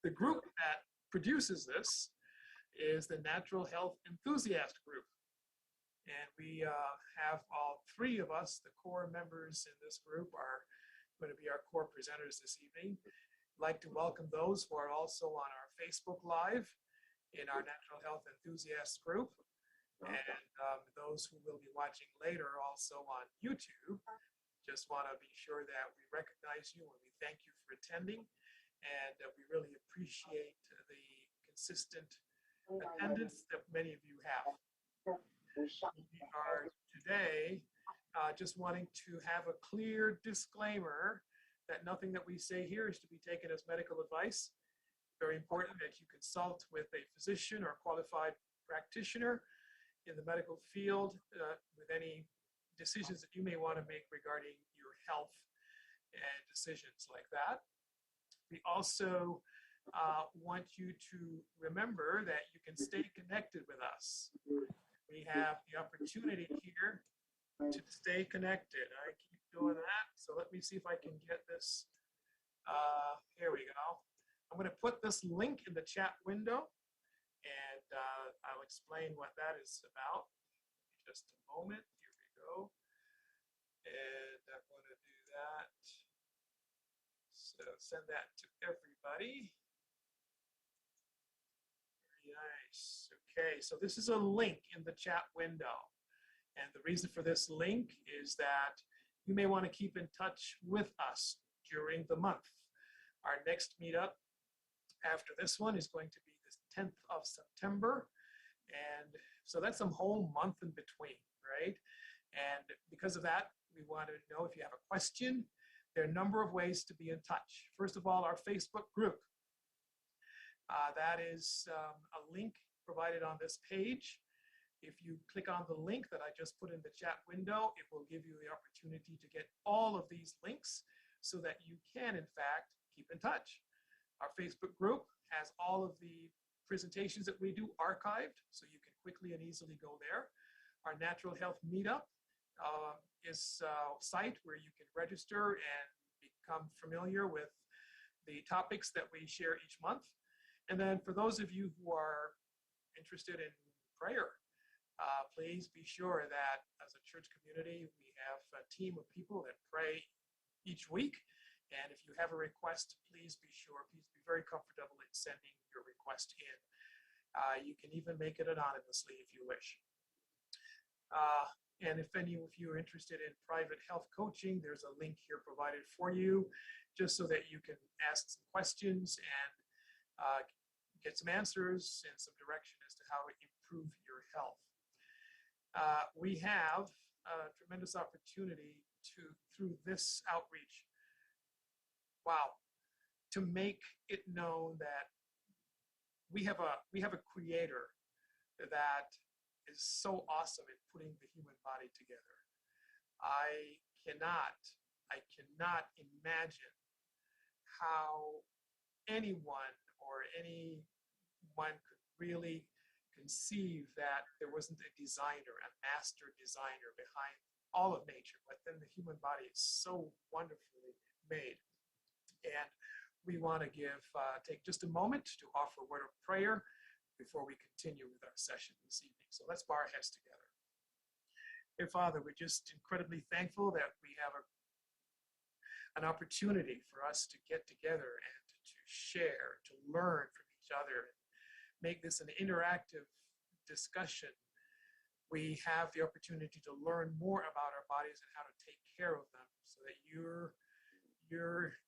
The group that produces this is the Natural Health Enthusiast Group. And we have all three of us, the core members in this group, are going to be our core presenters this evening. I'd like to welcome those who are also on our Facebook Live in our Natural Health Enthusiast Group, and those who will be watching later also on YouTube. Just want to be sure that we recognize you and we thank you for attending, and we really appreciate the consistent attendance that many of you have. We are today just wanting to have a clear disclaimer that nothing that we say here is to be taken as medical advice. Very important that you consult with a physician or qualified practitioner in the medical field with any decisions that you may want to make regarding your health and decisions like that. We also want you to remember that you can stay connected with us. We have the opportunity here to stay connected. I keep doing that, so let me see if I can get this. Here we go. I'm going to put this link in the chat window, and I'll explain what that is about. Just a moment. Here we go. And I'm going to do that. So send that to everybody. Very nice. Okay, so this is a link in the chat window. And the reason for this link is that you may want to keep in touch with us during the month. Our next meetup after this one is going to be the 10th of September. And so that's a whole month in between, right? And because of that, we want to know if you have a question. There are a number of ways to be in touch. First of all, our Facebook group. That is a link provided on this page. If you click on the link that I just put in the chat window, it will give you the opportunity to get all of these links so that you can, in fact, keep in touch. Our Facebook group has all of the presentations that we do archived, so you can quickly and easily go there. Our Natural Health Meetup is a site where you can register and become familiar with the topics that we share each month. And then for those of you who are interested in prayer, please be sure that as a church community, we have a team of people that pray each week. And if you have a request, please be very comfortable in sending your request in. You can even make it anonymously if you wish. And if any of you are interested in private health coaching, there's a link here provided for you, just so that you can ask some questions and get some answers and some direction as to how to improve your health. We have a tremendous opportunity through this outreach, to make it known that we have a creator that is so awesome at putting the human body together. I cannot imagine how anyone could really conceive that there wasn't a designer, a master designer behind all of nature, but then the human body is so wonderfully made. And we want to take just a moment to offer a word of prayer before we continue with our session this evening. So let's bow our heads together. Dear Father, we're just incredibly thankful that we have an opportunity for us to get together and to share, to learn from each other, and make this an interactive discussion. We have the opportunity to learn more about our bodies and how to take care of them, so that your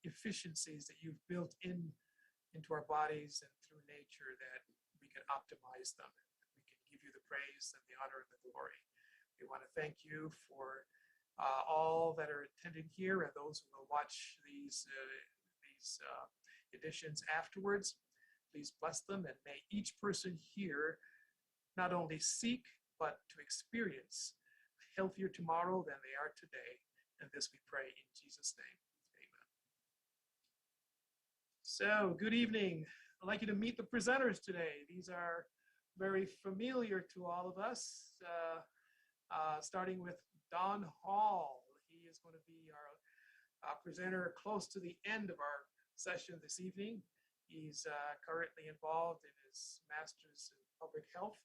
efficiencies that you've built into our bodies and through nature, that we can optimize them. We can give you the praise and the honor and the glory. We want to thank you for all that are attending here and those who will watch these editions afterwards. Please bless them, and may each person here not only seek, but to experience a healthier tomorrow than they are today. And this we pray in Jesus' name. Amen. So, good evening. I'd like you to meet the presenters today. These are very familiar to all of us, starting with Don Hall. He is going to be our presenter close to the end of our session this evening. He's currently involved in his master's in public health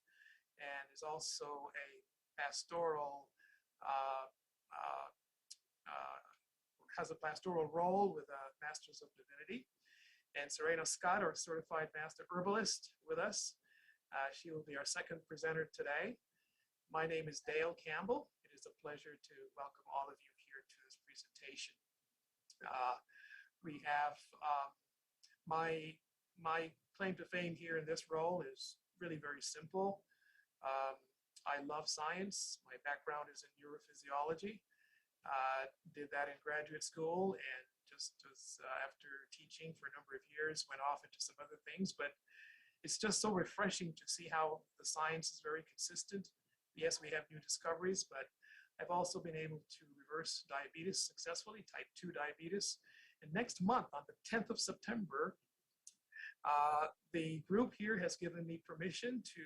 and is also a pastoral, uh, uh, uh, has a pastoral role with a master's of divinity. And Serena Scott, our certified master herbalist, with us. She will be our second presenter today. My name is Dale Campbell. It is a pleasure to welcome all of you here to this presentation. We have my claim to fame here in this role is really very simple. I love science. My background is in neurophysiology. Did that in graduate school, and just as, after teaching for a number of years, went off into some other things. But it's just so refreshing to see how the science is very consistent. Yes, we have new discoveries, but I've also been able to reverse diabetes successfully, type 2 diabetes. And next month, on the 10th of September, the group here has given me permission to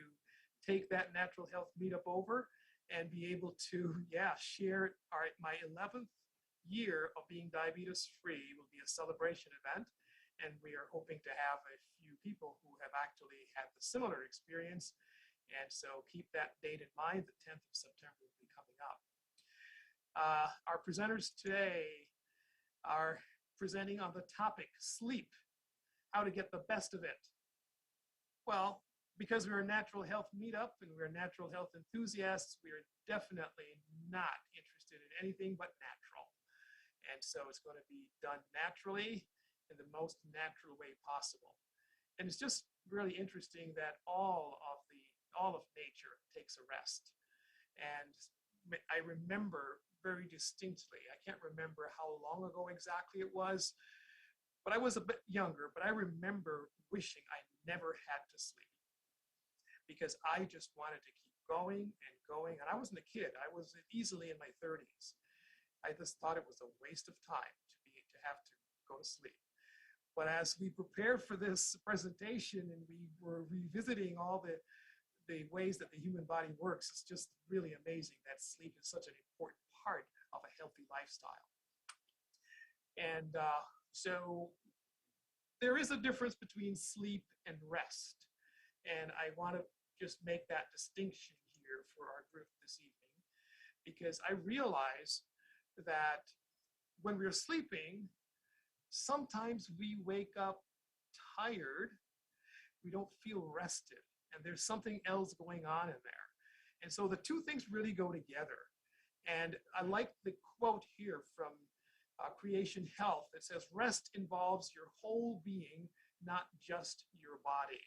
take that natural health meetup over and be able to, share my 11th year of being diabetes free. Will be a celebration event. And we are hoping to have a few people who have actually had the similar experience. And so keep that date in mind. The 10th of September will be coming up. Our presenters today are presenting on the topic sleep, how to get the best of it. Well, because we're a natural health meetup and we're natural health enthusiasts, we are definitely not interested in anything but natural. And so it's going to be done naturally in the most natural way possible. And it's just really interesting that all of nature takes a rest. And I remember very distinctly, I can't remember how long ago exactly it was, but I was a bit younger, but I remember wishing I never had to sleep because I just wanted to keep going and going. And I wasn't a kid. I was easily in my 30s. I just thought it was a waste of time to have to go to sleep. But as we prepared for this presentation and we were revisiting all the ways that the human body works, it's just really amazing that sleep is such an important part of a healthy lifestyle. And so there is a difference between sleep and rest. And I want to just make that distinction here for our group this evening, because I realize that when we're sleeping, sometimes we wake up tired, we don't feel rested, and there's something else going on in there. And so the two things really go together. And I like the quote here from Creation Health that says, rest involves your whole being, not just your body.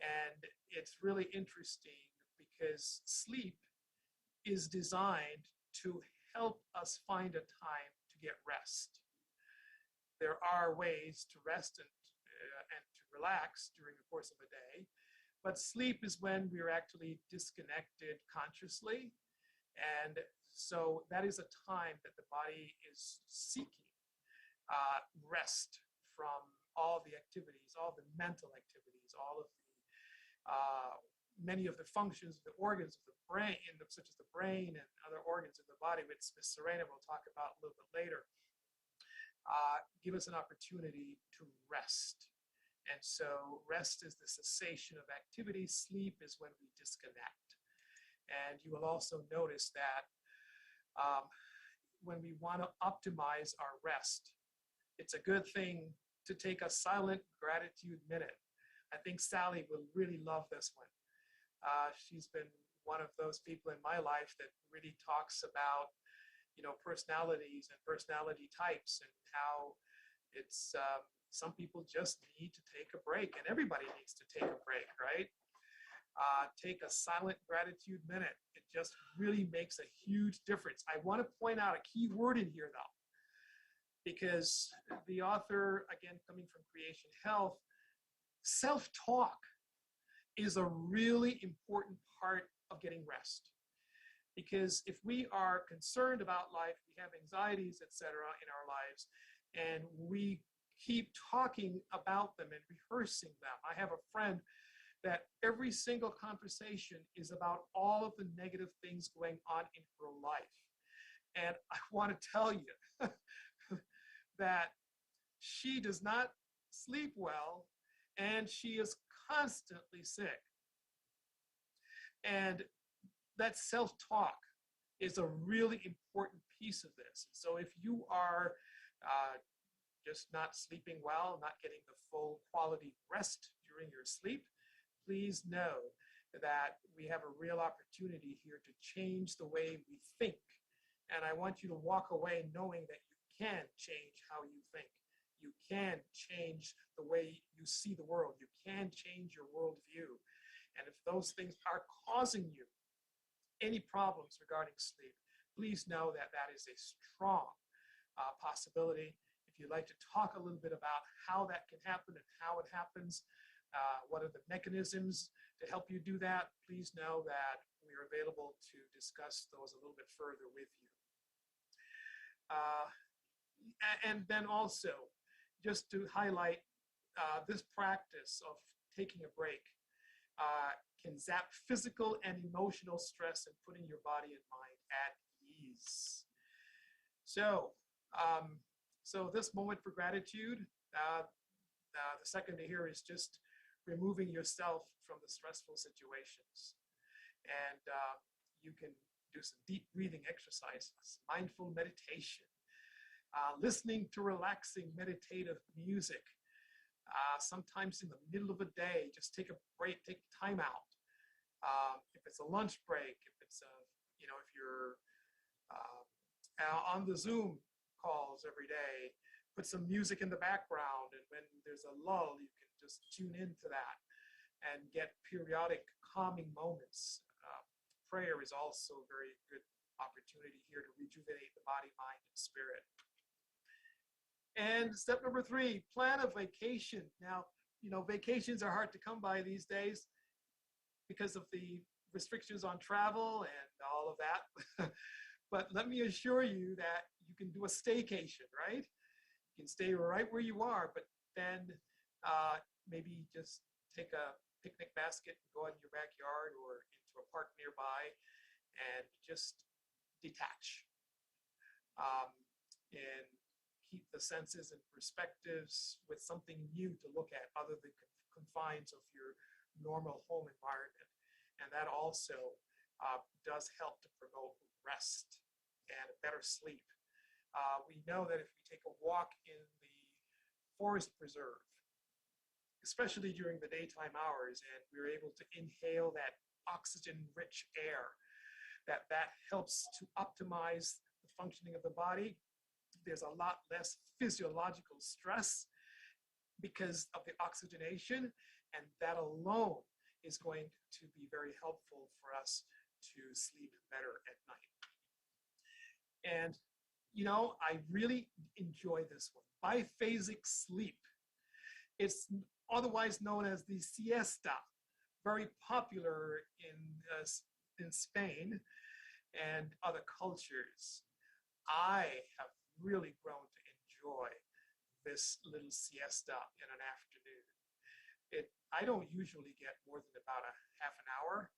And it's really interesting because sleep is designed to help us find a time to get rest. There are ways to rest and to relax during the course of a day, but sleep is when we're actually disconnected consciously. And so that is a time that the body is seeking rest from all the activities, all the mental activities, all of the many of the functions of the organs of the brain, such as the brain and other organs of the body, which Ms. Serena will talk about a little bit later, give us an opportunity to rest. And so rest is the cessation of activity. Sleep is when we disconnect. And you will also notice that when we want to optimize our rest, it's a good thing to take a silent gratitude minute. I think Sally will really love this one. She's been one of those people in my life that really talks about, personalities and personality types and how it's some people just need to take a break, and everybody needs to take a break, right? Take a silent gratitude minute. It just really makes a huge difference. I want to point out a key word in here, though, because the author, again, coming from Creation Health, self-talk is a really important part of getting rest. Because if we are concerned about life, we have anxieties, etc., in our lives, and we keep talking about them and rehearsing them. I have a friend that every single conversation is about all of the negative things going on in her life. And I want to tell you that she does not sleep well, and she is constantly sick. And that self-talk is a really important piece of this. So if you are just not sleeping well, not getting the full quality rest during your sleep, please know that we have a real opportunity here to change the way we think. And I want you to walk away knowing that you can change how you think. You can change the way you see the world. You can change your worldview. And if those things are causing you any problems regarding sleep, please know that that is a strong possibility. If you'd like to talk a little bit about how that can happen and how it happens, what are the mechanisms to help you do that, please know that we are available to discuss those a little bit further with you. And then also, just to highlight this practice of taking a break can zap physical and emotional stress and putting your body and mind at ease. So, so this moment for gratitude, the second here is just removing yourself from the stressful situations. And you can do some deep breathing exercises, mindful meditation, listening to relaxing meditative music. Sometimes in the middle of a day, just take a break, take time out. If it's a lunch break, if it's a, if you're on the Zoom calls every day, put some music in the background, and when there's a lull, you can just tune into that and get periodic calming moments. Prayer is also a very good opportunity here to rejuvenate the body, mind, and spirit. And step number 3, plan a vacation. Now, vacations are hard to come by these days because of the restrictions on travel and all of that. But let me assure you that you can do a staycation, right? You can stay right where you are, but then maybe just take a picnic basket and go out in your backyard or into a park nearby and just detach. And keep the senses and perspectives with something new to look at other than confines of your normal home environment. And that also does help to promote rest and a better sleep. We know that if we take a walk in the forest preserve, especially during the daytime hours, and we're able to inhale that oxygen-rich air, that helps to optimize the functioning of the body. There's a lot less physiological stress because of the oxygenation, and that alone is going to be very helpful for us to sleep better at night. And, I really enjoy this one, biphasic sleep. It's otherwise known as the siesta, very popular in Spain and other cultures. I have really grown to enjoy this little siesta in an afternoon. I don't usually get more than about a half an hour,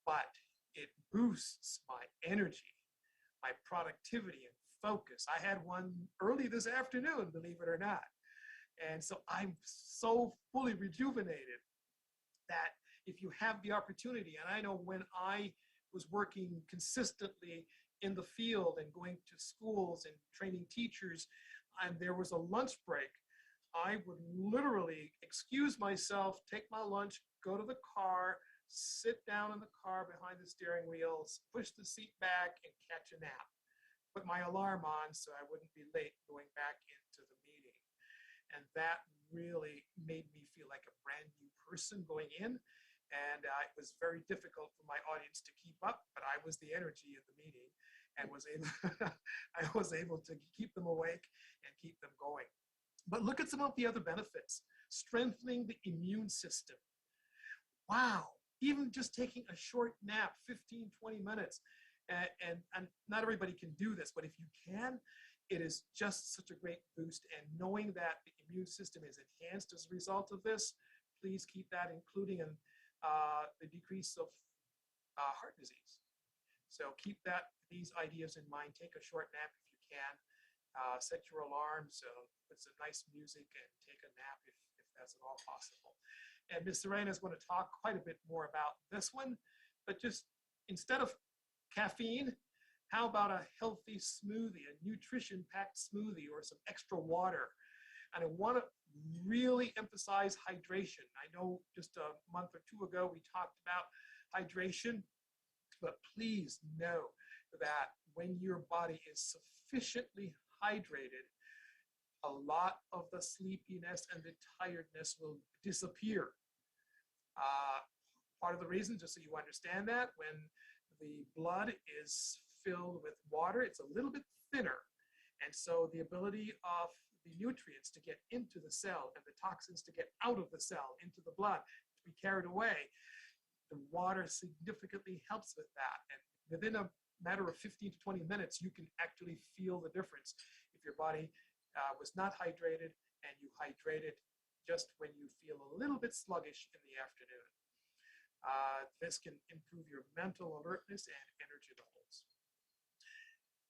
but it boosts my energy, my productivity and focus. I had one early this afternoon, believe it or not. And so I'm so fully rejuvenated that if you have the opportunity, and I know when I was working consistently in the field and going to schools and training teachers, and there was a lunch break, I would literally excuse myself, take my lunch, go to the car, sit down in the car behind the steering wheels, push the seat back, and catch a nap. Put my alarm on so I wouldn't be late going back into the meeting. And that really made me feel like a brand new person going in. And it was very difficult for my audience to keep up, but I was the energy of the meeting and was able, I was able to keep them awake and keep them going. But look at some of the other benefits. Strengthening the immune system. Wow, even just taking a short nap, 15, 20 minutes, and not everybody can do this, but if you can, it is just such a great boost. And knowing that the immune system is enhanced as a result of this, please keep that, including in the decrease of heart disease. So keep these ideas in mind. Take a short nap if you can. Set your alarms, put some nice music, and take a nap if that's at all possible. And Ms. Serena is going to talk quite a bit more about this one, but just instead of caffeine, how about a healthy smoothie, a nutrition-packed smoothie, or some extra water? And I want to really emphasize hydration. I know just a month or two ago we talked about hydration, but please know that when your body is sufficiently hydrated, a lot of the sleepiness and the tiredness will disappear. Part of the reason, just so you understand that, when the blood is filled with water, it's a little bit thinner. And so the ability of the nutrients to get into the cell and the toxins to get out of the cell into the blood, to be carried away, the water significantly helps with that. And within a matter of 15 to 20 minutes, you can actually feel the difference if your body was not hydrated and you hydrated just when you feel a little bit sluggish in the afternoon. This can improve your mental alertness and energy levels.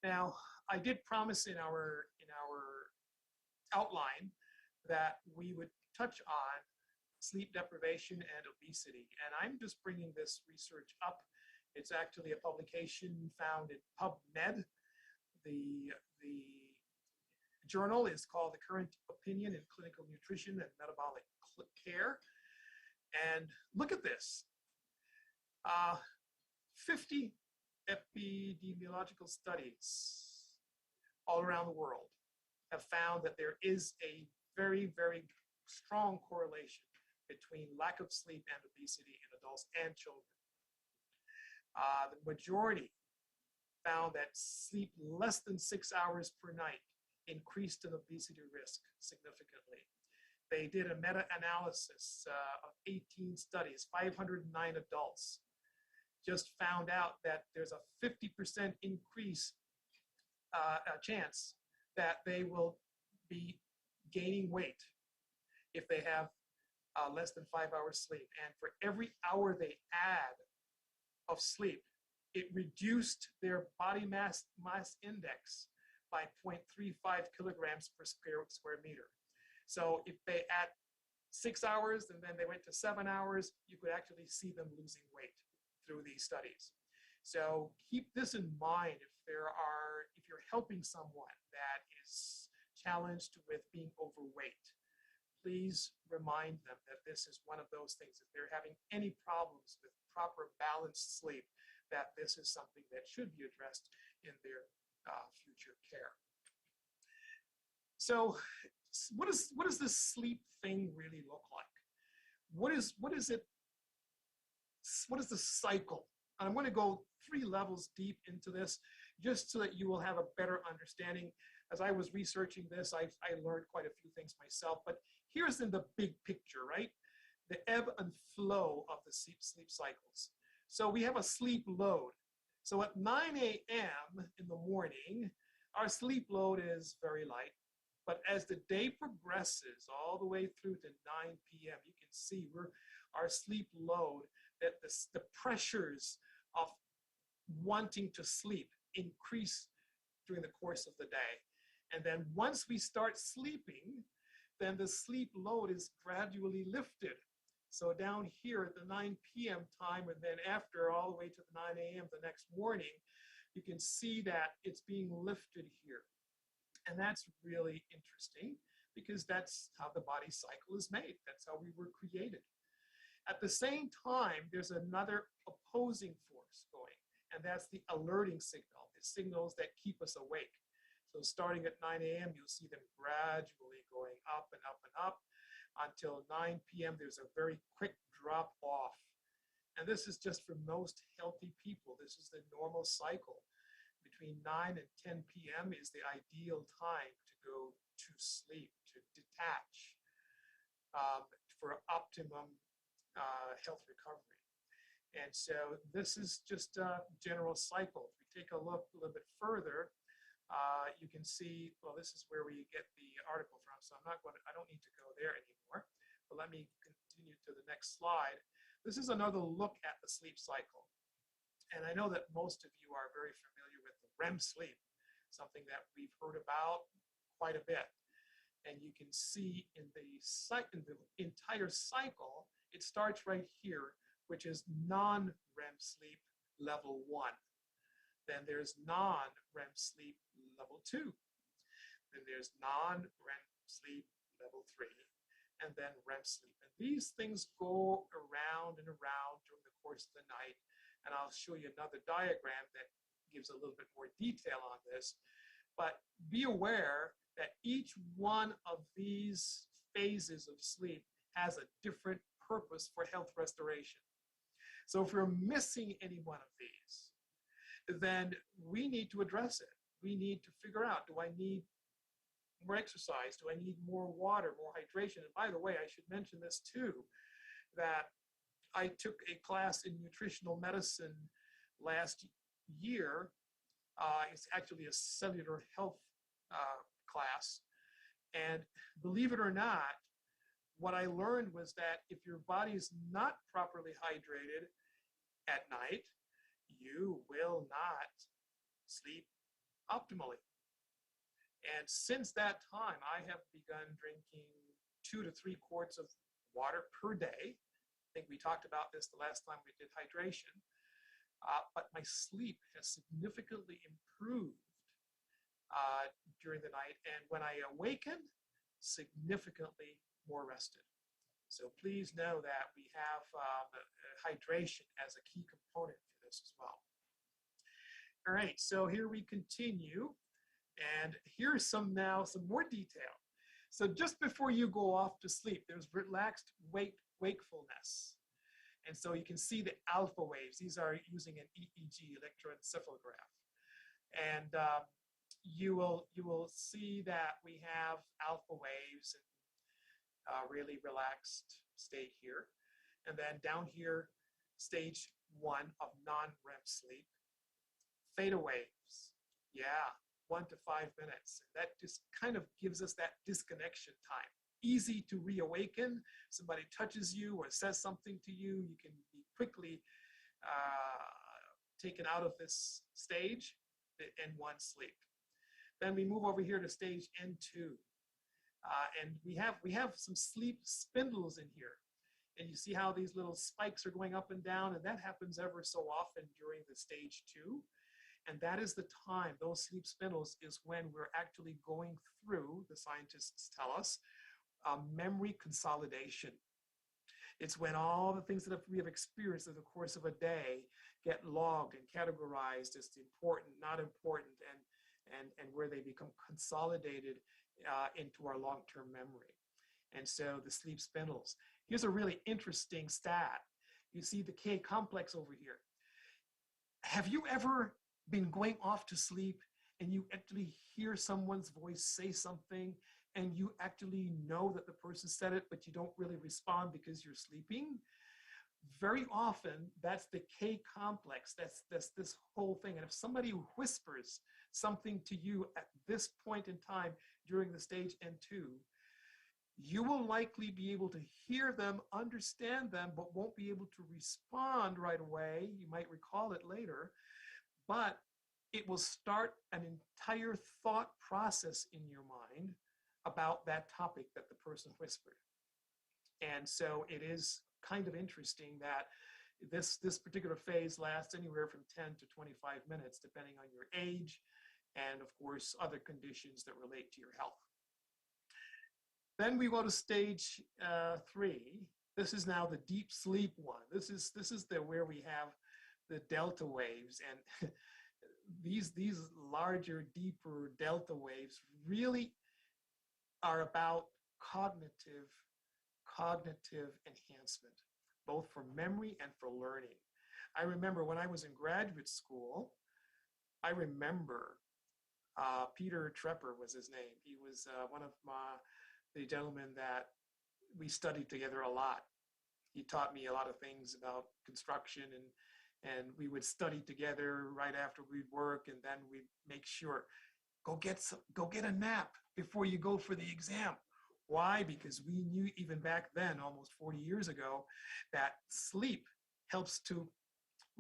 Now, I did promise in our outline that we would touch on sleep deprivation and obesity, and I'm just bringing this research up. It's actually a publication found in PubMed. The journal is called The Current Opinion in Clinical Nutrition and Metabolic Care. And look at this. 50 epidemiological studies all around the world have found that there is a very, very strong correlation between lack of sleep and obesity in adults and children. The majority found that sleep less than 6 hours per night increased an obesity risk significantly. They did a meta-analysis of 18 studies, 509 adults, just found out that there's a 50% increase chance that they will be gaining weight if they have less than 5 hours sleep. And for every hour they add of sleep, it reduced their body mass index by 0.35 kilograms per square meter. So if they add 6 hours and then they went to 7 hours, you could actually see them losing weight through these studies. So keep this in mind if you're helping someone that is challenged with being overweight. Please remind them that this is one of those things. If they're having any problems with proper balanced sleep, that this is something that should be addressed in their future care. So what does this sleep thing really look like? What is the cycle? And I'm going to go 3 levels deep into this just so that you will have a better understanding. As I was researching this, I learned quite a few things myself, but here's in the big picture, right? The ebb and flow of the sleep cycles. So we have a sleep load. So at 9 a.m. in the morning, our sleep load is very light. But as the day progresses all the way through to 9 p.m., you can see our sleep load, that the pressures of wanting to sleep increase during the course of the day. And then once we start sleeping, then the sleep load is gradually lifted. So down here at the 9 p.m. time, and then after all the way to the 9 a.m. the next morning, you can see that it's being lifted here. And that's really interesting because that's how the body cycle is made. That's how we were created. At the same time, there's another opposing force going, and that's the alerting signal, the signals that keep us awake. So starting at 9 a.m., you'll see them gradually going up and up and up until 9 p.m. There's a very quick drop off. And this is just for most healthy people. This is the normal cycle. Between 9 and 10 p.m. is the ideal time to go to sleep, to detach for optimum health recovery. And so this is just a general cycle. If we take a look a little bit further, you can see, well, this is where we get the article from, so I don't need to go there anymore. But let me continue to the next slide. This is another look at the sleep cycle. And I know that most of you are very familiar with the REM sleep. something that we've heard about quite a bit. And you can see in the entire cycle, it starts right here, which is non-REM sleep level 1. Then there's non-REM sleep level 2. Then there's non-REM sleep level 3. And then REM sleep. And these things go around and around during the course of the night. And I'll show you another diagram that gives a little bit more detail on this. But be aware that each one of these phases of sleep has a different purpose for health restoration. So if we're missing any one of these, then we need to address it. We need to figure out, do I need more exercise? Do I need more water, more hydration? And by the way, I should mention this too, that I took a class in nutritional medicine last year. It's actually a cellular health class. And believe it or not, what I learned was that if your body is not properly hydrated at night, you will not sleep optimally. And since that time, I have begun drinking 2 to 3 quarts of water per day. I think we talked about this the last time we did hydration. But my sleep has significantly improved during the night. And when I awaken, significantly more rested. So please know that we have hydration as a key component for this as well. All right, so here we continue. And here's some more detail. So just before you go off to sleep, there's relaxed wakefulness. And so you can see the alpha waves. These are using an EEG, electroencephalograph. And you will see that we have alpha waves and really relaxed state here. And then down here, stage 1 of non-REM sleep. Theta waves, yeah, 1 to 5 minutes. That just kind of gives us that disconnection time. Easy to reawaken. Somebody touches you or says something to you, you can be quickly taken out of this stage, the N1 sleep. Then we move over here to stage N2. And we have some sleep spindles in here. And you see how these little spikes are going up and down, and that happens ever so often during the stage 2. And that is the time, those sleep spindles is when we're actually going through, the scientists tell us, memory consolidation. It's when all the things that we have experienced in the course of a day get logged and categorized as important, not important, and where they become consolidated into our long-term memory. And so the sleep spindles. Here's a really interesting stat. You see the K complex over here. Have you ever been going off to sleep and you actually hear someone's voice say something and you actually know that the person said it, but you don't really respond because you're sleeping? Very often, that's the K complex. That's this whole thing. And if somebody whispers something to you at this point in time during the stage N2, you will likely be able to hear them, understand them, but won't be able to respond right away. You might recall it later, but it will start an entire thought process in your mind about that topic that the person whispered. And so it is kind of interesting that this particular phase lasts anywhere from 10 to 25 minutes, depending on your age and, of course, other conditions that relate to your health. Then we go to stage 3. This is now the deep sleep one. This is where we have the delta waves, and these larger, deeper delta waves really are about cognitive enhancement, both for memory and for learning. I remember when I was in graduate school, I remember Peter Trepper was his name. He was one of the gentlemen that we studied together a lot. He taught me a lot of things about construction, and we would study together right after we'd work, and then we'd make sure, go get a nap before you go for the exam. Why? Because we knew even back then, almost 40 years ago, that sleep helps to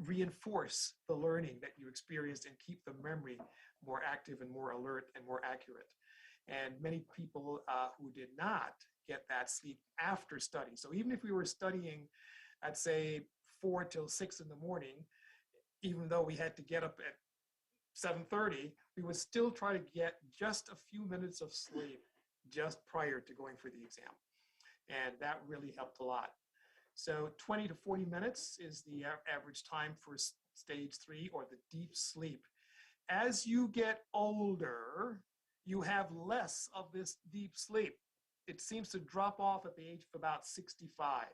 reinforce the learning that you experienced and keep the memory more active and more alert and more accurate. And many people who did not get that sleep after study. So even if we were studying, I'd say 4 till 6 in the morning, even though we had to get up at 7:30, we would still try to get just a few minutes of sleep just prior to going for the exam. And that really helped a lot. So 20 to 40 minutes is the average time for stage 3, or the deep sleep. As you get older, you have less of this deep sleep. It seems to drop off at the age of about 65.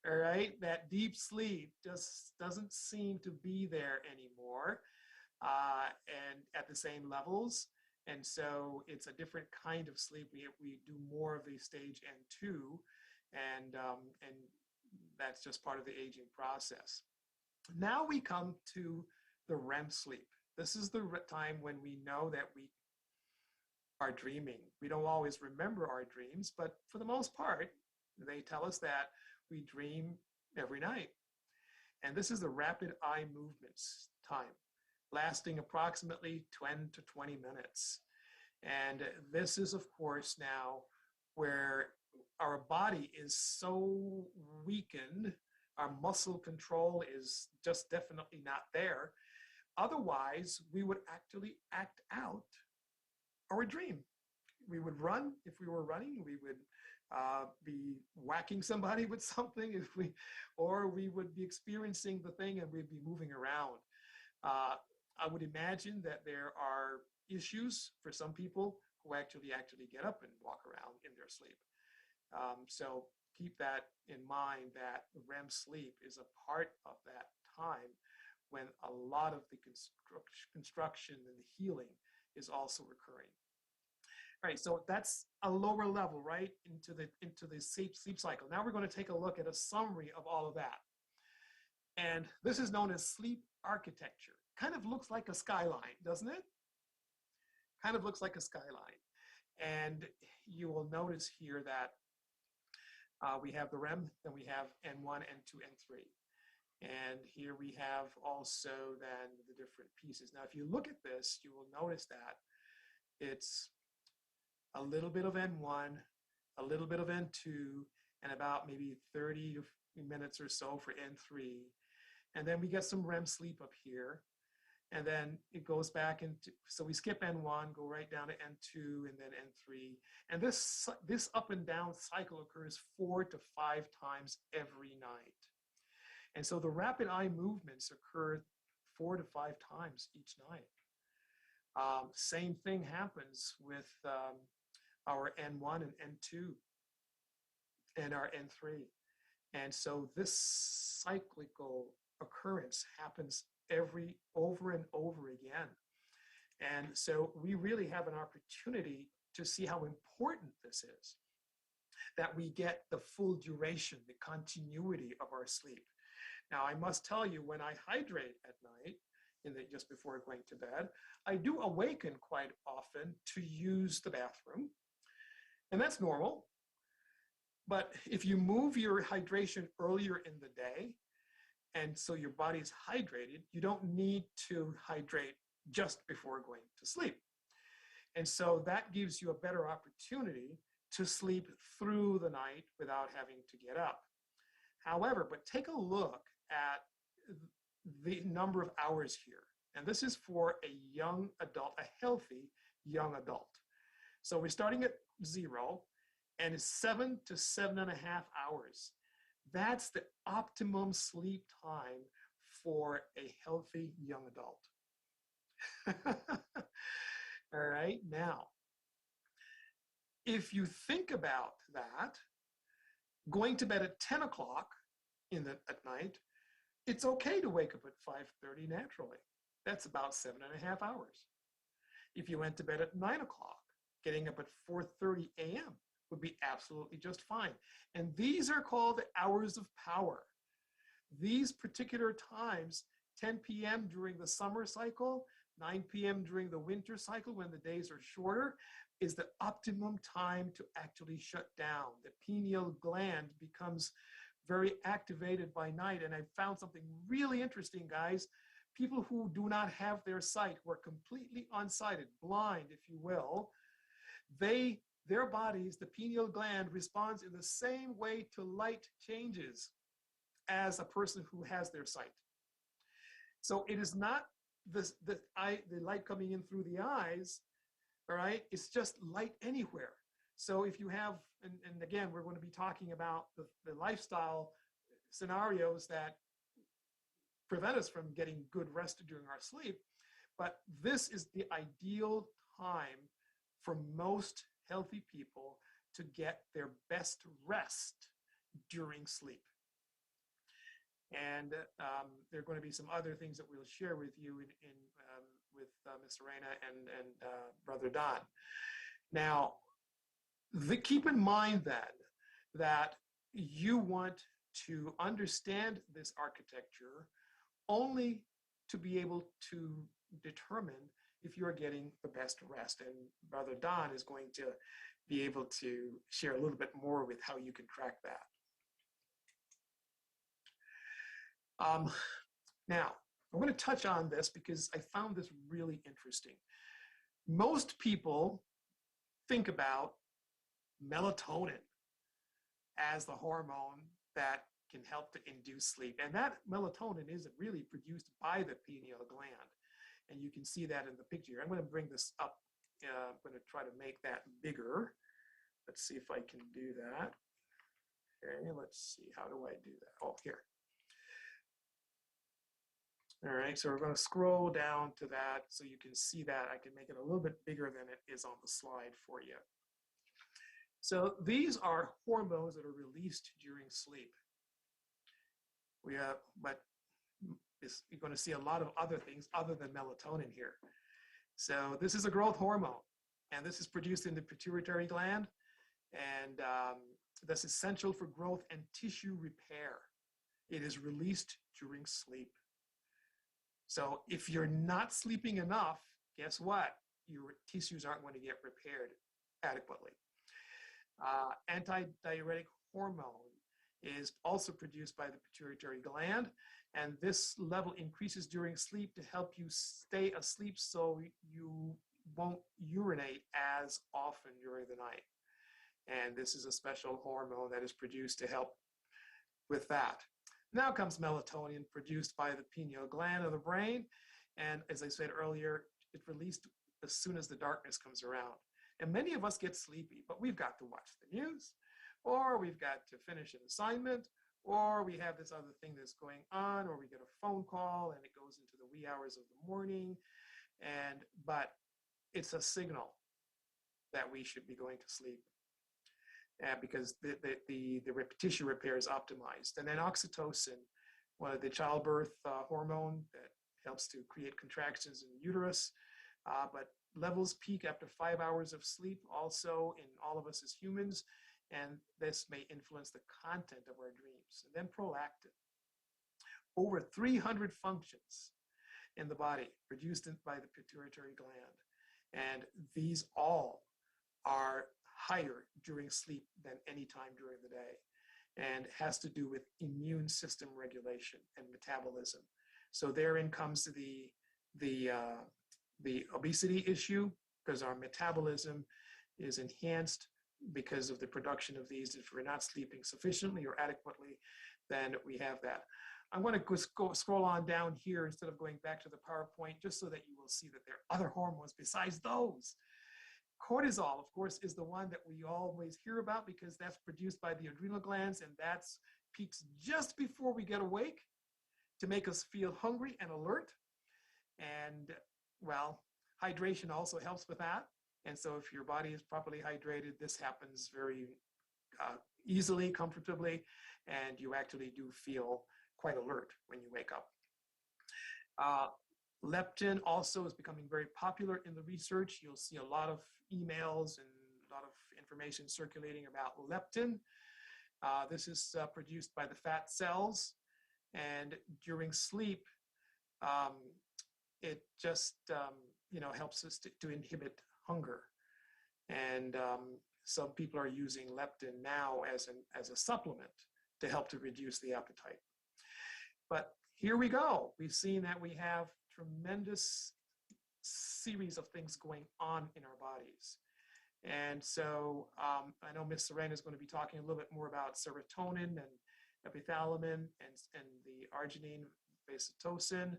All right, that deep sleep just doesn't seem to be there anymore, and at the same levels. And so it's a different kind of sleep. We do more of the stage N2, and that's just part of the aging process. Now we come to the REM sleep. This is the time when we know that we are dreaming. We don't always remember our dreams, but for the most part, they tell us that we dream every night. And this is the rapid eye movements time, lasting approximately 10 to 20 minutes. And this is, of course, now where our body is so weakened, our muscle control is just definitely not there. Otherwise, we would actually act out our dream. We would run if we were running. We would be whacking somebody with something, or we would be experiencing the thing and we'd be moving around. I would imagine that there are issues for some people who actually get up and walk around in their sleep. So keep that in mind, that REM sleep is a part of that time when a lot of the construction and the healing is also occurring. All right, so that's a lower level, right, into the sleep cycle. Now we're going to take a look at a summary of all of that. And this is known as sleep architecture. Kind of looks like a skyline, doesn't it? Kind of looks like a skyline. And you will notice here that we have the REM, then we have N1, N2, N3. And here we have also then the different pieces. Now, if you look at this, you will notice that it's a little bit of N1, a little bit of N2, and about maybe 30 minutes or so for N3. And then we get some REM sleep up here. And then it goes back into, so we skip N1, go right down to N2, and then N3. And this up and down cycle occurs 4 to 5 times every night. And so the rapid eye movements occur 4 to 5 times each night. Same thing happens with our N1 and N2 and our N3. And so this cyclical occurrence happens over and over again. And so we really have an opportunity to see how important this is, that we get the full duration, the continuity of our sleep. Now, I must tell you, when I hydrate at night, just before going to bed, I do awaken quite often to use the bathroom. And that's normal. But if you move your hydration earlier in the day, and so your body's hydrated, you don't need to hydrate just before going to sleep. And so that gives you a better opportunity to sleep through the night without having to get up. However, but take a look at the number of hours here. And this is for a young adult, a healthy young adult. So we're starting at 0, and it's 7 to 7.5 hours. That's the optimum sleep time for a healthy young adult. All right, now, if you think about that, going to bed at 10 o'clock at night, it's okay to wake up at 5:30 naturally. That's about 7.5 hours. If you went to bed at 9 o'clock, getting up at 4:30 a.m. would be absolutely just fine. And these are called the hours of power. These particular times, 10 p.m. during the summer cycle, 9 p.m. during the winter cycle when the days are shorter, is the optimum time to actually shut down. The pineal gland becomes very activated by night. And I found something really interesting, guys. People who do not have their sight, who are completely unsighted, blind, if you will, their bodies, the pineal gland, responds in the same way to light changes as a person who has their sight. So it is not the light coming in through the eyes, all right? It's just light anywhere. So if you have, and again, we're going to be talking about the lifestyle scenarios that prevent us from getting good rest during our sleep, but this is the ideal time for most healthy people to get their best rest during sleep. And there are going to be some other things that we'll share with you with Ms. Serena and Brother Don. Now, keep in mind then that you want to understand this architecture only to be able to determine if you're getting the best rest. And Brother Don is going to be able to share a little bit more with how you can track that. Now, I'm going to touch on this because I found this really interesting. Most people think about melatonin as the hormone that can help to induce sleep. And that melatonin isn't really produced by the pineal gland. And you can see that in the picture. I'm going to bring this up. I'm going to try to make that bigger. Let's see if I can do that. Okay, let's see. How do I do that? Oh, here. All right, so we're going to scroll down to that so you can see that. I can make it a little bit bigger than it is on the slide for you. So these are hormones that are released during sleep. But you're going to see a lot of other things other than melatonin here. So this is a growth hormone, and this is produced in the pituitary gland, and that's essential for growth and tissue repair. It is released during sleep. So if you're not sleeping enough, guess what? Your tissues aren't going to get repaired adequately. Antidiuretic hormone is also produced by the pituitary gland, and this level increases during sleep to help you stay asleep so you won't urinate as often during the night. And this is a special hormone that is produced to help with that. Now comes melatonin, produced by the pineal gland of the brain. And as I said earlier, it's released as soon as the darkness comes around. And many of us get sleepy, but we've got to watch the news, or we've got to finish an assignment, or we have this other thing that's going on, or we get a phone call and it goes into the wee hours of the morning. But it's a signal that we should be going to sleep. Because the tissue repair is optimized. And then oxytocin, one of the childbirth hormone that helps to create contractions in the uterus, but levels peak after 5 hours of sleep also in all of us as humans, and this may influence the content of our dreams. And then prolactin, over 300 functions in the body produced by the pituitary gland, and these all are higher during sleep than any time during the day, and has to do with immune system regulation and metabolism. So therein comes the obesity issue, because our metabolism is enhanced because of the production of these. If we're not sleeping sufficiently or adequately, then we have that. I'm going to scroll on down here instead of going back to the PowerPoint, just so that you will see that there are other hormones besides those. Cortisol, of course, is the one that we always hear about because that's produced by the adrenal glands, and that's peaks just before we get awake to make us feel hungry and alert. And well, hydration also helps with that. And so if your body is properly hydrated, this happens very easily, comfortably, and you actually do feel quite alert when you wake up. Leptin also is becoming very popular in the research. You'll see a lot of emails and a lot of information circulating about leptin. This is produced by the fat cells, and during sleep, it just helps us to inhibit hunger. And some people are using leptin now as a supplement to help to reduce the appetite. But here we go. We've seen that we have tremendous series of things going on in our bodies. And so I know Miss Serena is going to be talking a little bit more about serotonin and epithalamin and the arginine vasotosin.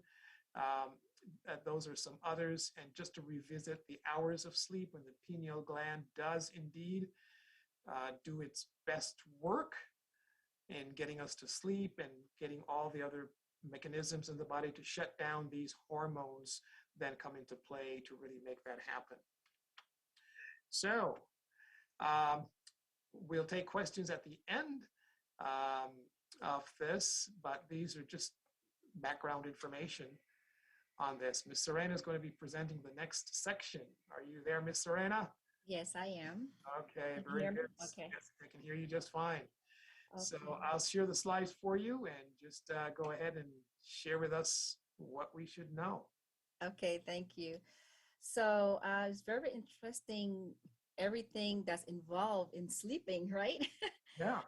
Those are some others. And just to revisit the hours of sleep, when the pineal gland does indeed do its best work in getting us to sleep and getting all the other mechanisms in the body to shut down these hormones then come into play to really make that happen. So we'll take questions at the end of this, but these are just background information on this. Miss Serena is going to be presenting the next section. Are you there, Miss Serena? Yes, I am. Okay, Can you very hear me? good. Okay. Yes, I can hear you just fine. So Okay. I'll share the slides for you and just go ahead and share with us what we should know. Okay, thank you. So it's very interesting everything that's involved in sleeping, right? Yeah.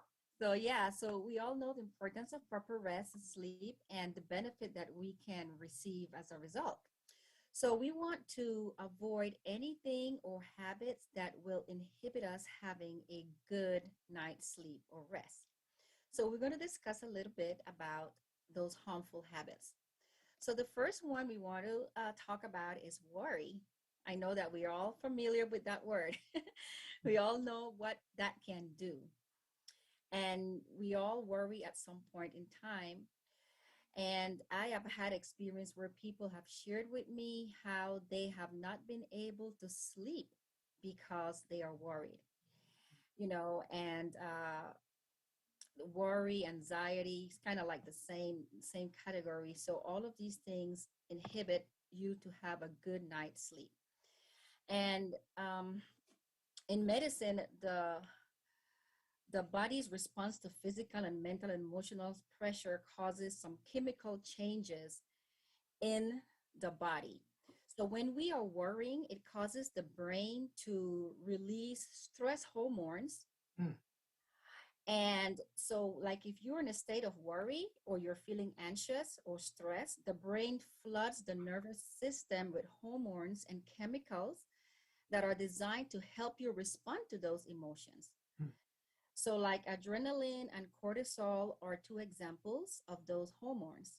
So we all know the importance of proper rest and sleep and the benefit that we can receive as a result. So we want to avoid anything or habits that will inhibit us having a good night's sleep or rest. So we're going to discuss a little bit about those harmful habits. So the first one we want to talk about is worry. I know that we are all familiar with that word. We all know what that can do. And we all worry at some point in time. And I have had experience where people have shared with me how they have not been able to sleep because they are worried, and worry, anxiety, it's kind of like the same category. So all of these things inhibit you to have a good night's sleep. And in medicine, the body's response to physical and mental and emotional pressure causes some chemical changes in the body. So when we are worrying, it causes the brain to release stress hormones. Mm. And so, like if you're in a state of worry or you're feeling anxious or stressed, the brain floods the nervous system with hormones and chemicals that are designed to help you respond to those emotions. Mm. So, like adrenaline and cortisol are two examples of those hormones.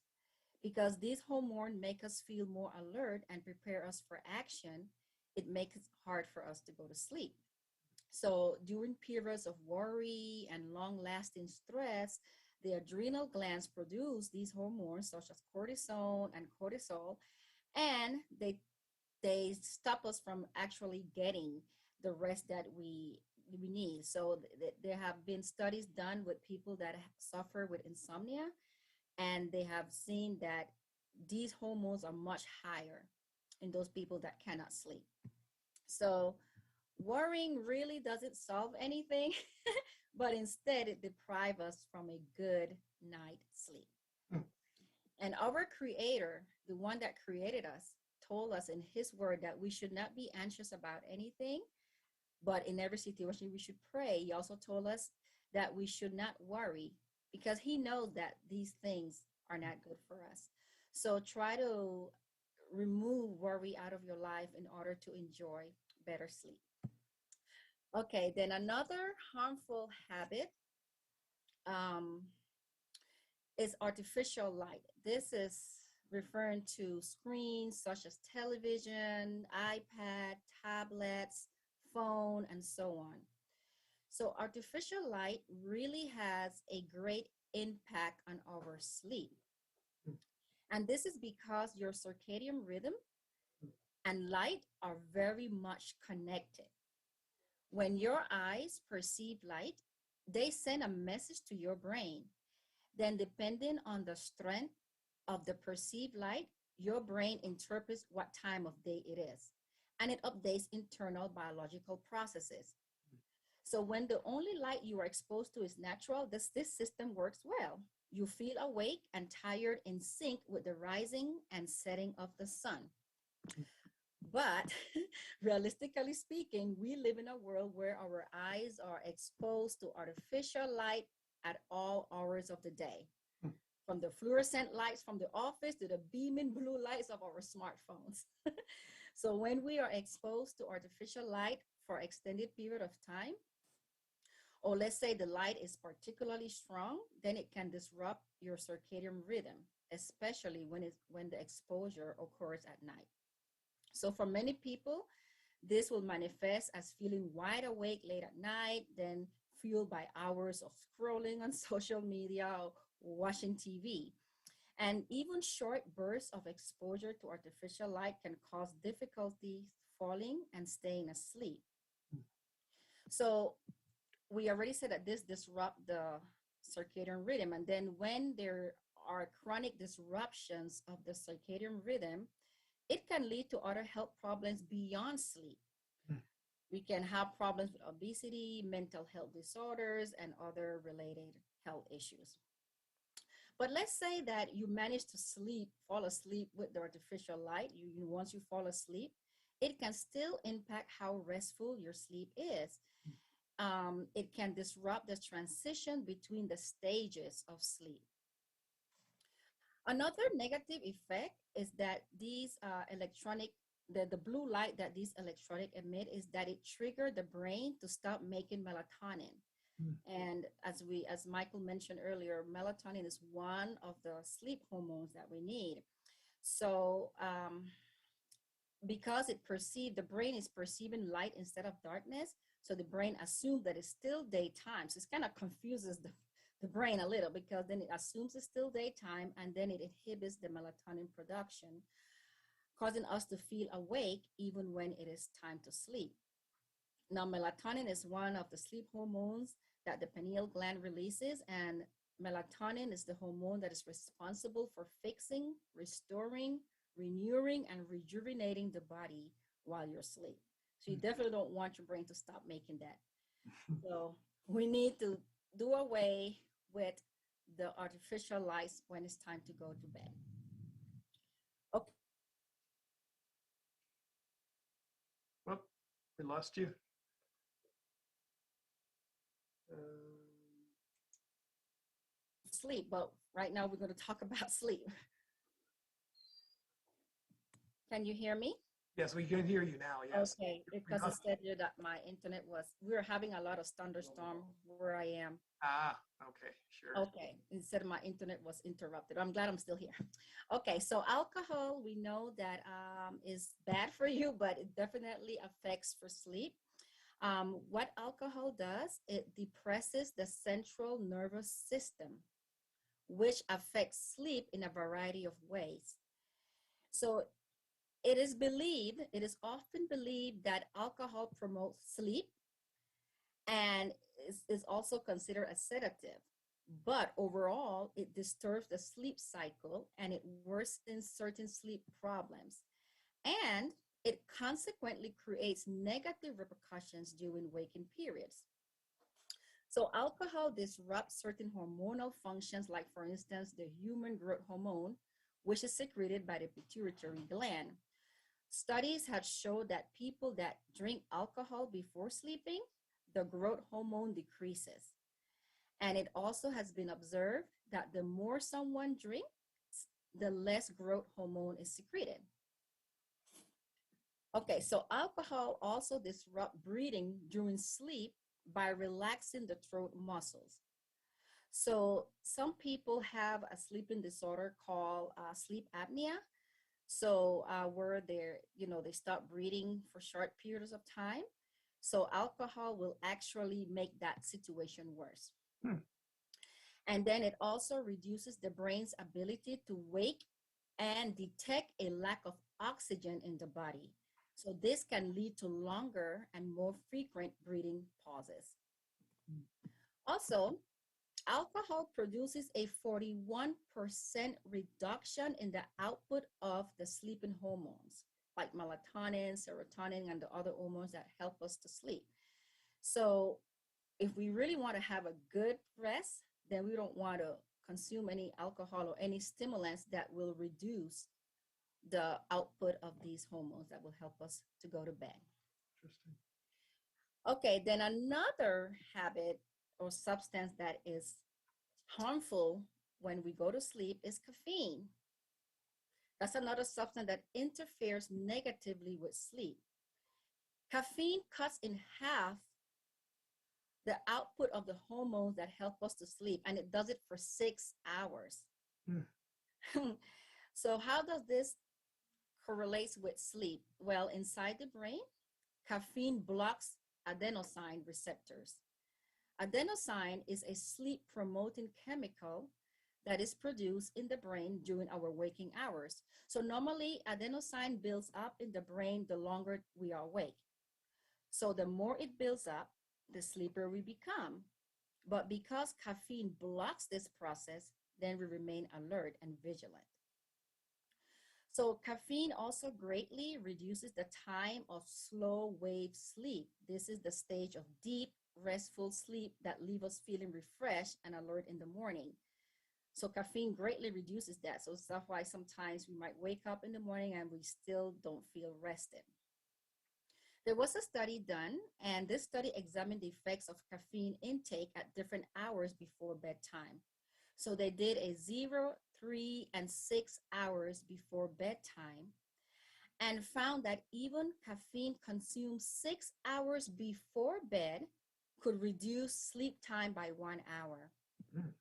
Because these hormones make us feel more alert and prepare us for action, it makes it hard for us to go to sleep. So during periods of worry and long-lasting stress, the adrenal glands produce these hormones such as cortisone and cortisol, and they stop us from actually getting the rest that we need. So there have been studies done with people that suffer with insomnia, and they have seen that these hormones are much higher in those people that cannot sleep. So worrying really doesn't solve anything, but instead it deprives us from a good night's sleep. Mm. And our creator, the one that created us, told us in his word that we should not be anxious about anything, but in every situation we should pray. He also told us that we should not worry because he knows that these things are not good for us. So try to remove worry out of your life in order to enjoy better sleep. Okay, then another harmful habit um, is artificial light. This is referring to screens such as television, iPad, tablets, phone, and so on. So artificial light really has a great impact on our sleep. And this is because your circadian rhythm and light are very much connected. When your eyes perceive light, they send a message to your brain. Then, depending on the strength of the perceived light, your brain interprets what time of day it is, and it updates internal biological processes. So when the only light you are exposed to is natural, this system works well. You feel awake and tired in sync with the rising and setting of the sun. But realistically speaking, we live in a world where our eyes are exposed to artificial light at all hours of the day, Hmm. from the fluorescent lights from the office to the beaming blue lights of our smartphones. So when we are exposed to artificial light for extended period of time, or let's say the light is particularly strong, then it can disrupt your circadian rhythm, especially when the exposure occurs at night. So for many people, this will manifest as feeling wide awake late at night, then fueled by hours of scrolling on social media or watching TV. And even short bursts of exposure to artificial light can cause difficulty falling and staying asleep. So we already said that this disrupt the circadian rhythm. And then when there are chronic disruptions of the circadian rhythm, it can lead to other health problems beyond sleep. Hmm. We can have problems with obesity, mental health disorders, and other related health issues. But let's say that you manage to fall asleep with the artificial light. Once you fall asleep, it can still impact how restful your sleep is. It can disrupt the transition between the stages of sleep. Another negative effect is that these the blue light that these electronic emit is that it trigger the brain to stop making melatonin. Hmm. And as Michael mentioned earlier, melatonin is one of the sleep hormones that we need. So because the brain is perceiving light instead of darkness, so the brain assumes that it's still daytime. So it kind of confuses the brain a little, because then it assumes it's still daytime, and then it inhibits the melatonin production, causing us to feel awake even when it is time to sleep. Now, melatonin is one of the sleep hormones that the pineal gland releases, and melatonin is the hormone that is responsible for fixing, restoring, renewing, and rejuvenating the body while you're asleep. So you definitely don't want your brain to stop making that. So we need to do away with the artificial lights when it's time to go to bed. Okay. Well, we lost you. Sleep, but right now we're going to talk about sleep. Can you hear me? Yes, we can hear you now. Yes. Okay, because it said here that my internet we were having a lot of thunderstorm where I am. Okay, sure. Okay, instead of my internet was interrupted. I'm glad I'm still here. Okay, so alcohol, we know that is bad for you, but it definitely affects for sleep. What alcohol does, it depresses the central nervous system, which affects sleep in a variety of ways. So it is often believed that alcohol promotes sleep and is also considered a sedative. But overall, it disturbs the sleep cycle and it worsens certain sleep problems. And it consequently creates negative repercussions during waking periods. So alcohol disrupts certain hormonal functions, like for instance, the human growth hormone, which is secreted by the pituitary gland. Studies have showed that people that drink alcohol before sleeping, the growth hormone decreases. And it also has been observed that the more someone drinks, the less growth hormone is secreted. Okay, so alcohol also disrupts breathing during sleep by relaxing the throat muscles. So some people have a sleeping disorder called sleep apnea. So where they stop breathing for short periods of time. So alcohol will actually make that situation worse. Hmm. And then it also reduces the brain's ability to wake and detect a lack of oxygen in the body. So this can lead to longer and more frequent breathing pauses. Also, alcohol produces a 41% reduction in the output of the sleeping hormones, like melatonin, serotonin, and the other hormones that help us to sleep. So if we really want to have a good rest, then we don't want to consume any alcohol or any stimulants that will reduce the output of these hormones that will help us to go to bed. Interesting. Okay, then another habit or substance that is harmful when we go to sleep is caffeine. That's another substance that interferes negatively with sleep. Caffeine cuts in half the output of the hormones that help us to sleep, and it does it for 6 hours. Mm. So, how does this correlate with sleep? Well, inside the brain, caffeine blocks adenosine receptors. Adenosine is a sleep promoting chemical that is produced in the brain during our waking hours. So, normally, adenosine builds up in the brain the longer we are awake. So, the more it builds up, the sleepier we become. But because caffeine blocks this process, then we remain alert and vigilant. So, caffeine also greatly reduces the time of slow wave sleep. This is the stage of deep, restful sleep that leaves us feeling refreshed and alert in the morning. So, caffeine greatly reduces that. So, that's why sometimes we might wake up in the morning and we still don't feel rested. There was a study done, and this study examined the effects of caffeine intake at different hours before bedtime. So they did a 0, 3, and 6 hours before bedtime and found that even caffeine consumed 6 hours before bed could reduce sleep time by 1 hour. Mm.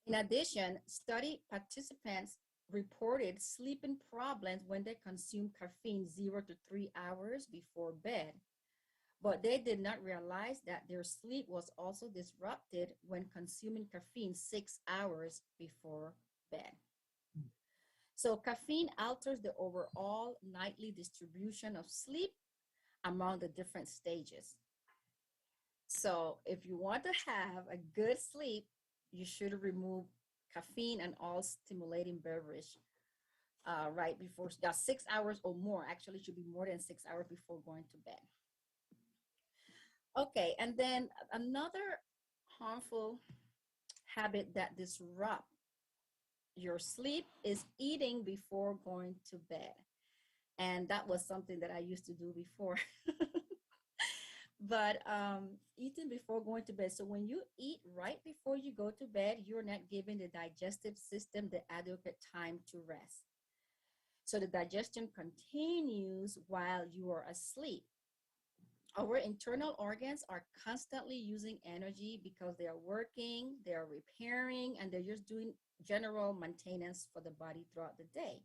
In addition, study participants reported sleeping problems when they consumed caffeine 0 to 3 hours before bed, but they did not realize that their sleep was also disrupted when consuming caffeine 6 hours before bed. So, caffeine alters the overall nightly distribution of sleep among the different stages. So, if you want to have a good sleep, you should remove caffeine and all stimulating beverage right before 6 hours or more. Actually, it should be more than 6 hours before going to bed. Okay, and then another harmful habit that disrupt your sleep is eating before going to bed. And that was something that I used to do before. But eating before going to bed. So when you eat right before you go to bed, you're not giving the digestive system the adequate time to rest. So the digestion continues while you are asleep. Our internal organs are constantly using energy because they are working, they are repairing, and they're just doing general maintenance for the body throughout the day.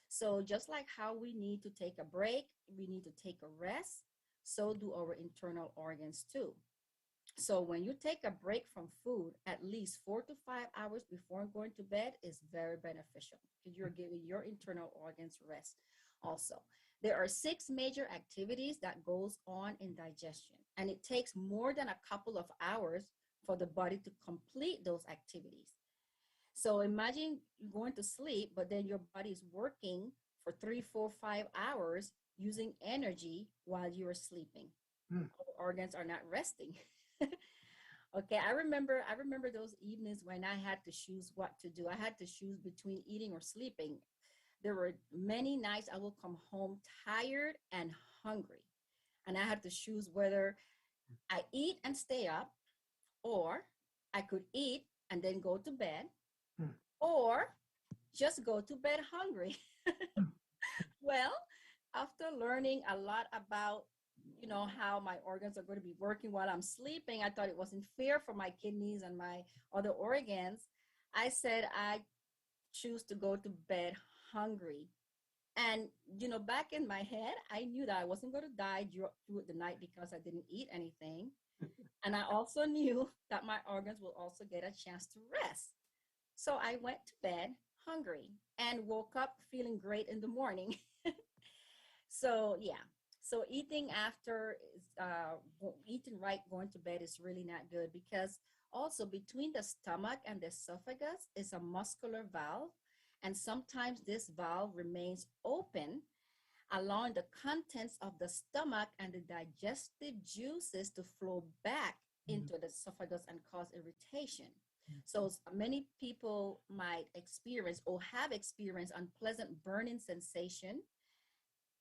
So, just like how we need to take a break, we need to take a rest, so do our internal organs too. So, when you take a break from food at least 4 to 5 hours before going to bed is very beneficial because you're giving your internal organs rest also. There are 6 major activities that goes on in digestion, and it takes more than a couple of hours for the body to complete those activities. So imagine you're going to sleep, but then your body is working for 3, 4, 5 hours using energy while you are sleeping. Mm. Our organs are not resting. Okay, I remember those evenings when I had to choose what to do. I had to choose between eating or sleeping. There were many nights I will come home tired and hungry. And I had to choose whether I eat and stay up, or I could eat and then go to bed, Mm. or just go to bed hungry. Mm. Well, after learning a lot about how my organs are going to be working while I'm sleeping, I thought it wasn't fair for my kidneys and my other organs. I said I choose to go to bed hungry. And back in my head, I knew that I wasn't going to die through the night because I didn't eat anything. And I also knew that my organs will also get a chance to rest. So I went to bed hungry and woke up feeling great in the morning. So yeah, so eating after eating right going to bed is really not good because also between the stomach and the esophagus is a muscular valve, and sometimes this valve remains open, allowing the contents of the stomach and the digestive juices to flow back Mm. into the esophagus and cause irritation. So many people might experience or have experienced unpleasant burning sensation,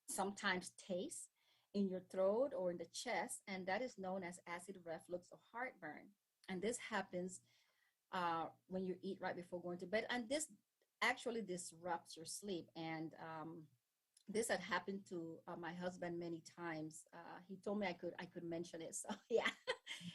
sometimes taste in your throat or in the chest, and that is known as acid reflux or heartburn. And this happens when you eat right before going to bed. And this actually disrupts your sleep. And this had happened to my husband many times. He told me I could mention it. So yeah,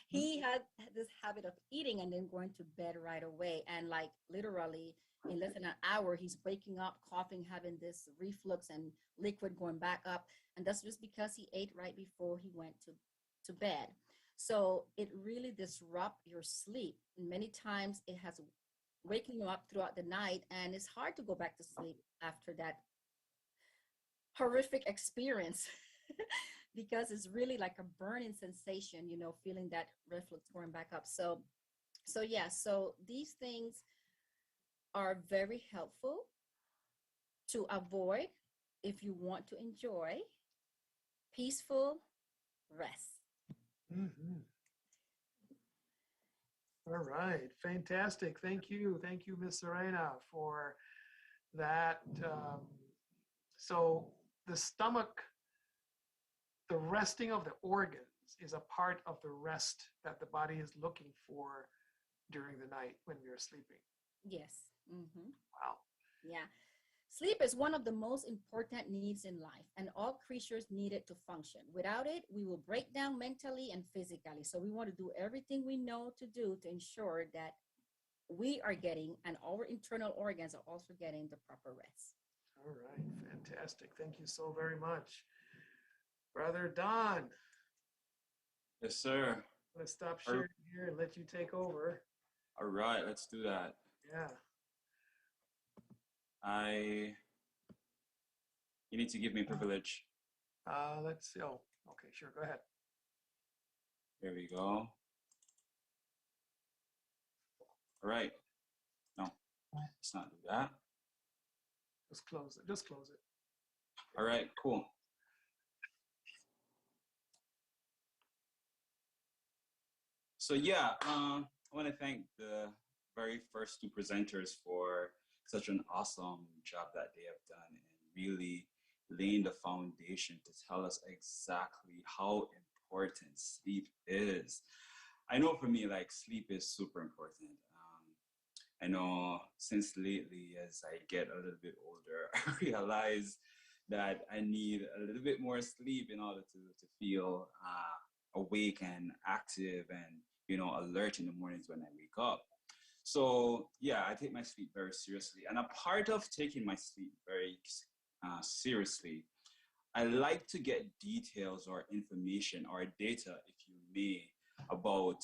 he had this habit of eating and then going to bed right away. And like literally in less than an hour, he's waking up, coughing, having this reflux and liquid going back up. And that's just because he ate right before he went to bed. So it really disrupts your sleep. Many times it has waking you up throughout the night, and it's hard to go back to sleep after that horrific experience because it's really like a burning sensation, feeling that reflux going back up. So yeah, so these things are very helpful to avoid if you want to enjoy peaceful rest. Mm-hmm. All right, fantastic. Thank you. Thank you, Miss Serena, for that. So the stomach, the resting of the organs is a part of the rest that the body is looking for during the night when we are sleeping. Yes. Mm-hmm. Wow. Yeah. Sleep is one of the most important needs in life, and all creatures need it to function. Without it, we will break down mentally and physically. So, we want to do everything we know to do to ensure that we are getting and our internal organs are also getting the proper rest. All right, fantastic. Thank you so very much. Brother Don, Yes, sir. I'm going to stop All sharing here and let you take over. all right, let's do that. Yeah. You need to give me privilege. Let's see. Oh, okay, sure. Go ahead. There we go. All right. No, let's not do that. Just close it. Just close it. All right, cool. So yeah, I want to thank the very first two presenters for such an awesome job that they have done and really laying the foundation to tell us exactly how important sleep is. I know for me, like sleep is super important. I know since lately, as I get a little bit older, I realize that I need a little bit more sleep in order to feel awake and active and alert in the mornings when I wake up. So yeah, I take my sleep very seriously, and a part of taking my sleep very seriously, I like to get details or information or data, if you may, about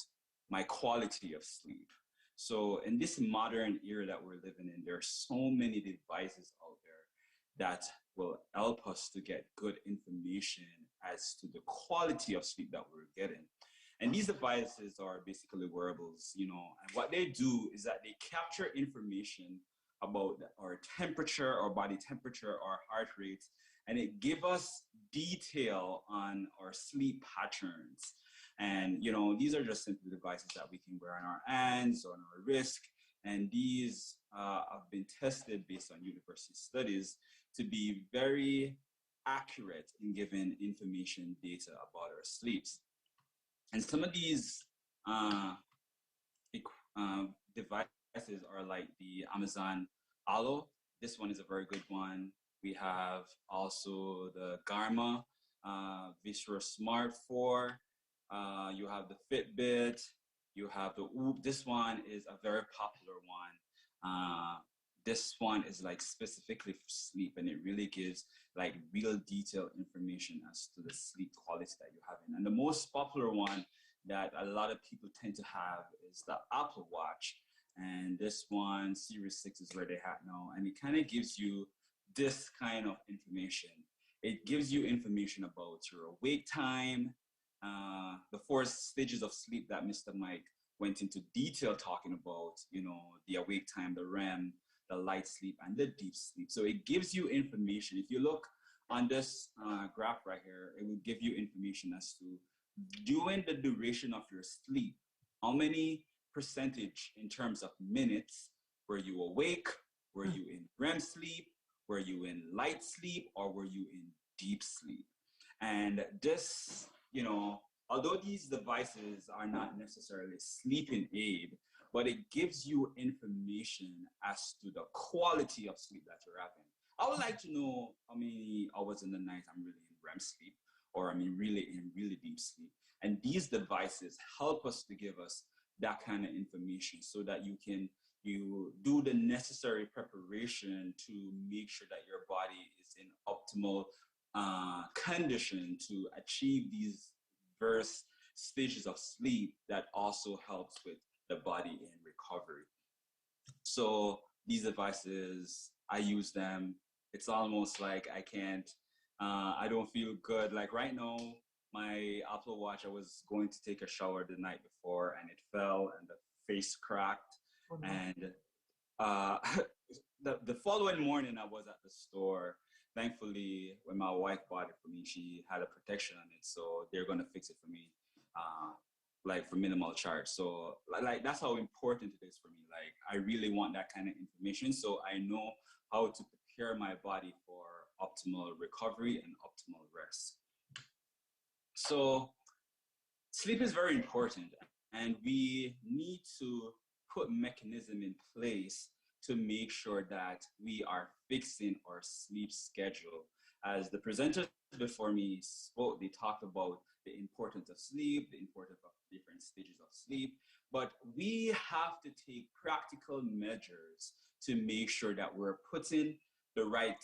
my quality of sleep. So in this modern era that we're living in, there are so many devices out there that will help us to get good information as to the quality of sleep that we're getting. And these devices are basically wearables, and what they do is that they capture information about our temperature, our body temperature, our heart rate, and it give us detail on our sleep patterns. And these are just simple devices that we can wear on our hands or on our wrist. And these have been tested based on university studies to be very accurate in giving information data about our sleeps. And some of these uh, devices are like the Amazon Allo. This one is a very good one. We have also the Garma Visual Smart 4. You have the Fitbit. You have the Whoop. This one is a very popular one. This one is like specifically for sleep, and it really gives like real detailed information as to the sleep quality that you're having. And the most popular one that a lot of people tend to have is the Apple Watch. And this one, Series 6 is where they have now. And it kind of gives you this kind of information. It gives you information about your awake time, the 4 stages of sleep that Mr. Mike went into detail talking about, the awake time, the REM, the light sleep, and the deep sleep. So it gives you information. If you look on this graph right here, it will give you information as to during the duration of your sleep, how many percentage in terms of minutes were you awake, were you in REM sleep, were you in light sleep, or were you in deep sleep? And this, although these devices are not necessarily sleeping aid, but it gives you information as to the quality of sleep that you're having. I would like to know how many hours in the night I'm really in REM sleep, or I'm really in really deep sleep. And these devices help us to give us that kind of information so that you do the necessary preparation to make sure that your body is in optimal condition to achieve these various stages of sleep that also helps with the body in recovery. So these devices, I use them. It's almost like I don't feel good. Like right now, my Apple Watch, I was going to take a shower the night before and it fell and the face cracked. Oh, no. And uh, the following morning, I was at the store. Thankfully, when my wife bought it for me, she had a protection on it, so they're gonna fix it for me, uh, like for minimal charge. So, like that's how important it is for me. Like, I really want that kind of information, so I know how to prepare my body for optimal recovery and optimal rest. So, sleep is very important, and we need to put mechanism in place to make sure that we are fixing our sleep schedule. As the presenters before me spoke, they talked about the importance of sleep, the importance of different stages of sleep, but we have to take practical measures to make sure that we're putting the right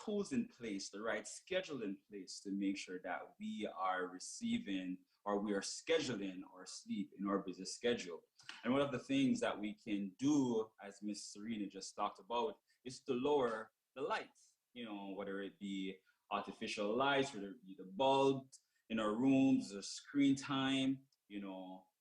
tools in place, the right schedule in place to make sure that we are receiving or we are scheduling our sleep in our busy schedule. And one of the things that we can do, as Miss Serena just talked about, is to lower the lights, whether it be artificial lights, whether it be the bulbs in our rooms, the screen time,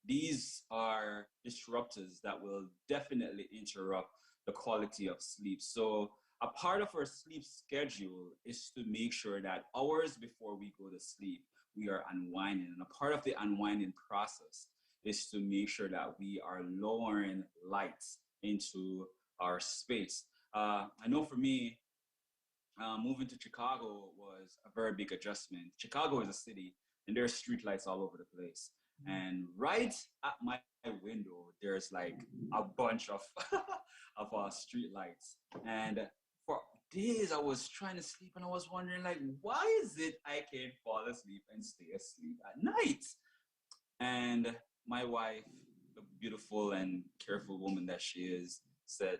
these are disruptors that will definitely interrupt the quality of sleep. So a part of our sleep schedule is to make sure that hours before we go to sleep, we are unwinding. And a part of the unwinding process is to make sure that we are lowering lights into our space. I know for me, moving to Chicago was a very big adjustment. Chicago is a city, and there's street lights all over the place. And right at my window, there's like a bunch of of street lights. And for days, I was trying to sleep, and I was wondering, like, why is it I can't fall asleep and stay asleep at night? And my wife, the beautiful and careful woman that she is, said,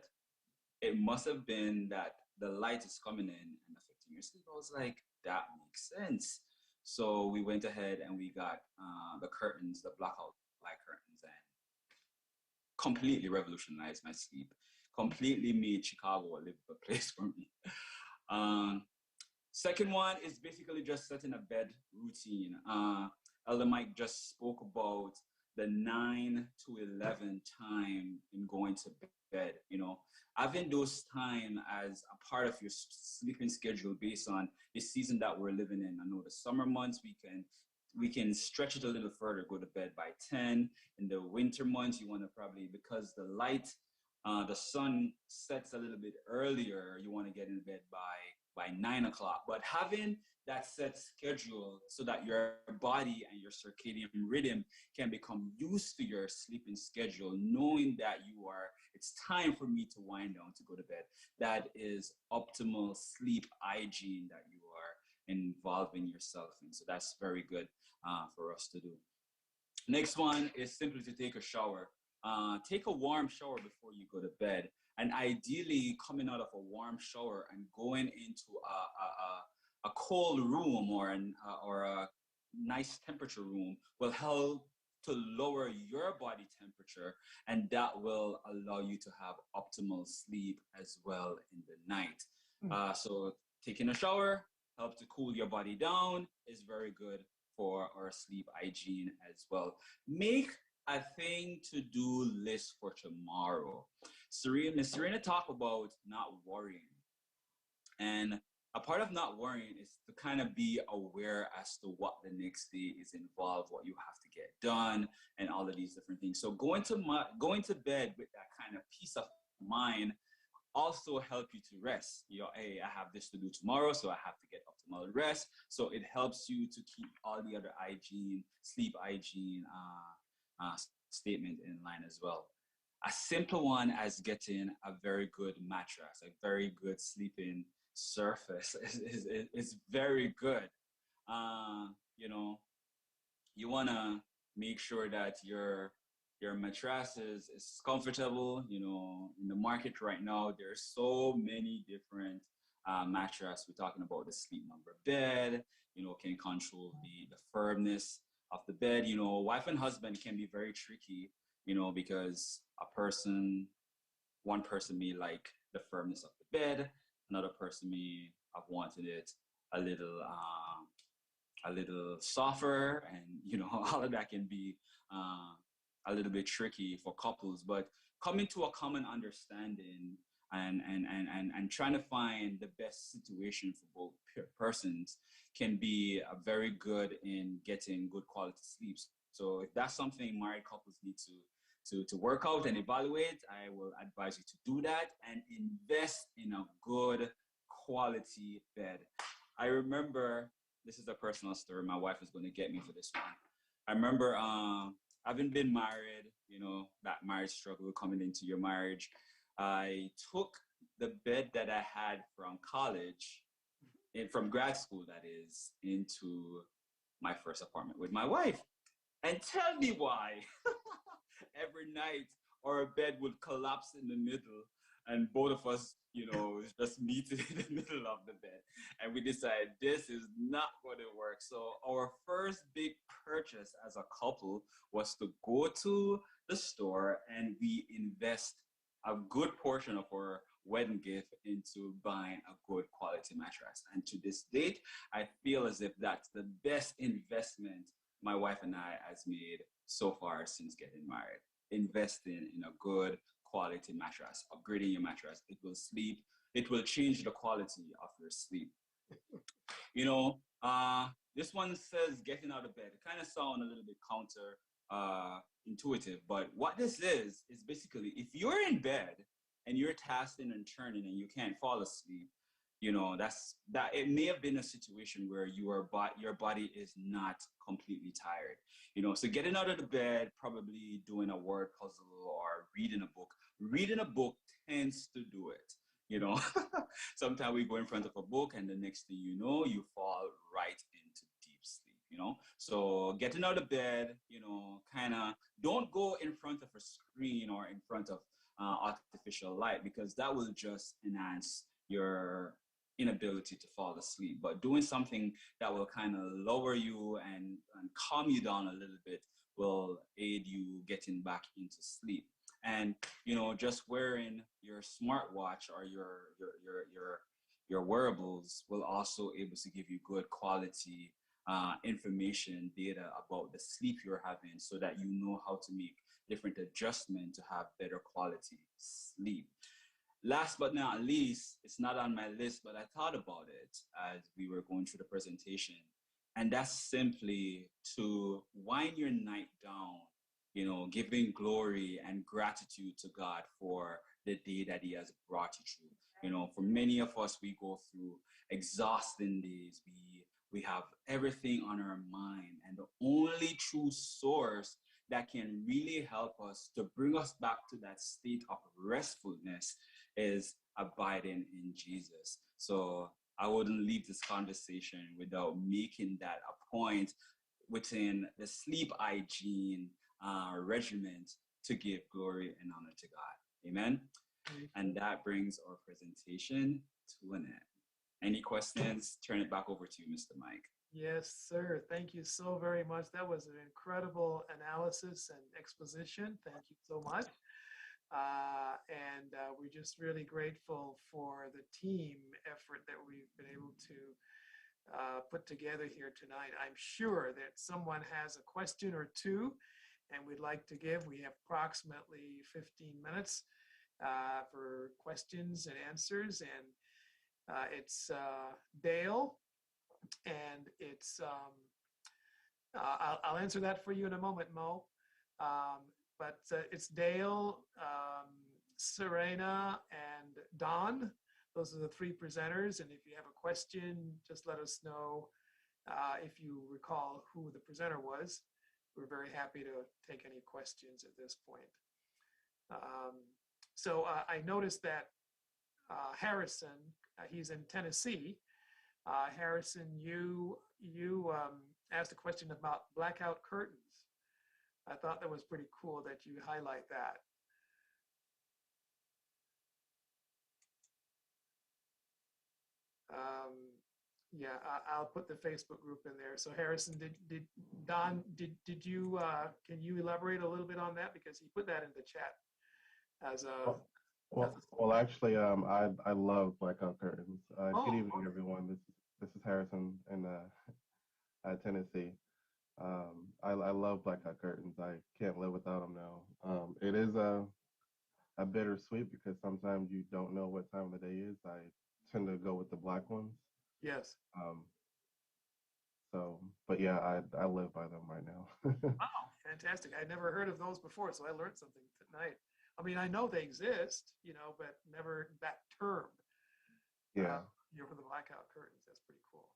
it must have been that the light is coming in and affecting your sleep. I was like, that makes sense. So we went ahead and we got the curtains, the blackout light curtains, and completely revolutionized my sleep. Completely made Chicago a livable place for me. Um, Second one is basically just setting a bed routine. Elder Mike just spoke about the 9 to 11 time in going to bed. Having those time as a part of your sleeping schedule based on the season that we're living in. I know the summer months we can stretch it a little further, go to bed by 10. In the winter months, you want to probably, because the sun sets a little bit earlier, you want to get in bed by 9 o'clock. But having that set schedule so that your body and your circadian rhythm can become used to your sleeping schedule, knowing that it's time for me to wind down to go to bed. That is optimal sleep hygiene that you are involving yourself in. So that's very good for us to do. Next one is simply to take a shower. Take a warm shower before you go to bed. And ideally, coming out of a warm shower and going into a cold room or a nice temperature room will help to lower your body temperature, and that will allow you to have optimal sleep as well in the night. So taking a shower helps to cool your body down, is very good for our sleep hygiene as well. Make a thing to do list for tomorrow. Serena talked about not worrying. And a part of not worrying is to kind of be aware as to what the next day is involved, what you have to get done, and all of these different things. So going to bed with that kind of peace of mind also help you to rest. Hey, I have this to do tomorrow, so I have to get optimal rest. So it helps you to keep all the other sleep hygiene statement in line as well. a simple one as getting a very good mattress, a very good sleeping surface is very good. You know, you want to make sure that your mattress is comfortable. You know, in the market right now, there's so many different mattress. We're talking about the sleep number bed. You know, can control the firmness of the bed. You know, wife and husband can be very tricky. You know, because one person may like the firmness of the bed, another person may have wanted it a little softer, and you know all of that can be uh, a little bit tricky for couples, but coming to a common understanding and trying to find the best situation for both persons can be very good in getting good quality sleep. So if that's something married couples need to work out and evaluate, I will advise you to do that and invest in a good quality bed. I remember, this is a personal story. My wife is going to get me for this one. I remember having been married, you know, that marriage struggle coming into your marriage. I took the bed that I had from college, from grad school, that is, into my first apartment with my wife. And tell me why. Every night our bed would collapse in the middle and both of us, you know, just meet in the middle of the bed. And we decided this is not going to work. So our first big purchase as a couple was to go to the store and we invest a good portion of our wedding gift into buying a good quality mattress. And to this date, I feel as if that's the best investment my wife and I has made so far since getting married. Investing in a good quality mattress, upgrading your mattress. It will change the quality of your sleep. You know, this one says getting out of bed. It kind of sound a little bit counter intuitive, but what this is basically if you're in bed and you're tossing and turning and you can't fall asleep, you know, that it may have been a situation where your body is not completely tired. You know, so getting out of the bed, probably doing a word puzzle or reading a book tends to do it. You know, sometimes we go in front of a book and the next thing you know, you fall right into deep sleep, you know. So getting out of bed, you know, kind of don't go in front of a screen or in front of artificial light, because that will just enhance your inability to fall asleep. But doing something that will kind of lower you and calm you down a little bit will aid you getting back into sleep. And you know, just wearing your smartwatch or your wearables will also able to give you good quality information, data about the sleep you're having, so that you know how to make different adjustments to have better quality sleep. Last but not least, it's not on my list, but I thought about it as we were going through the presentation. And that's simply to wind your night down, you know, giving glory and gratitude to God for the day that He has brought you through. You know, for many of us, we go through exhausting days. We have everything on our mind, and the only true source that can really help us to bring us back to that state of restfulness is abiding in Jesus. So I wouldn't leave this conversation without making that a point within the sleep hygiene regiment to give glory and honor to God. Amen. And that brings our presentation to an end. Any questions? Turn it back over to you, Mr. Mike. Yes, sir. Thank you so very much. That was an incredible analysis and exposition. Thank you so much. And we're just really grateful for the team effort that we've been able to put together here tonight. I'm sure that someone has a question or two and we'd like to give. We have approximately 15 minutes for questions and answers. And it's Dale, and it's I'll answer that for you in a moment, Mo. But it's Dale, Serena, and Don. Those are the three presenters. And if you have a question, just let us know if you recall who the presenter was. We're very happy to take any questions at this point. Um, so I noticed that Harrison, he's in Tennessee. Harrison, you asked a question about blackout curtains. I thought that was pretty cool that you highlight that. Um, yeah, I'll put the Facebook group in there. So Harrison, did Don, did you, can you elaborate a little bit on that? Because he put that in the chat as a, Well, well, actually, I love blackout curtains. Good oh, evening, everyone. This is Harrison in Tennessee. I love blackout curtains. I can't live without them now. It is a bittersweet because sometimes you don't know what time of the day is. I tend to go with the black ones. yes. Um, but yeah, I live by them right now. Wow, fantastic. I never heard of those before, so I learned something tonight. I mean, I know they exist, but never that term. Yeah. For the blackout curtains. That's pretty cool.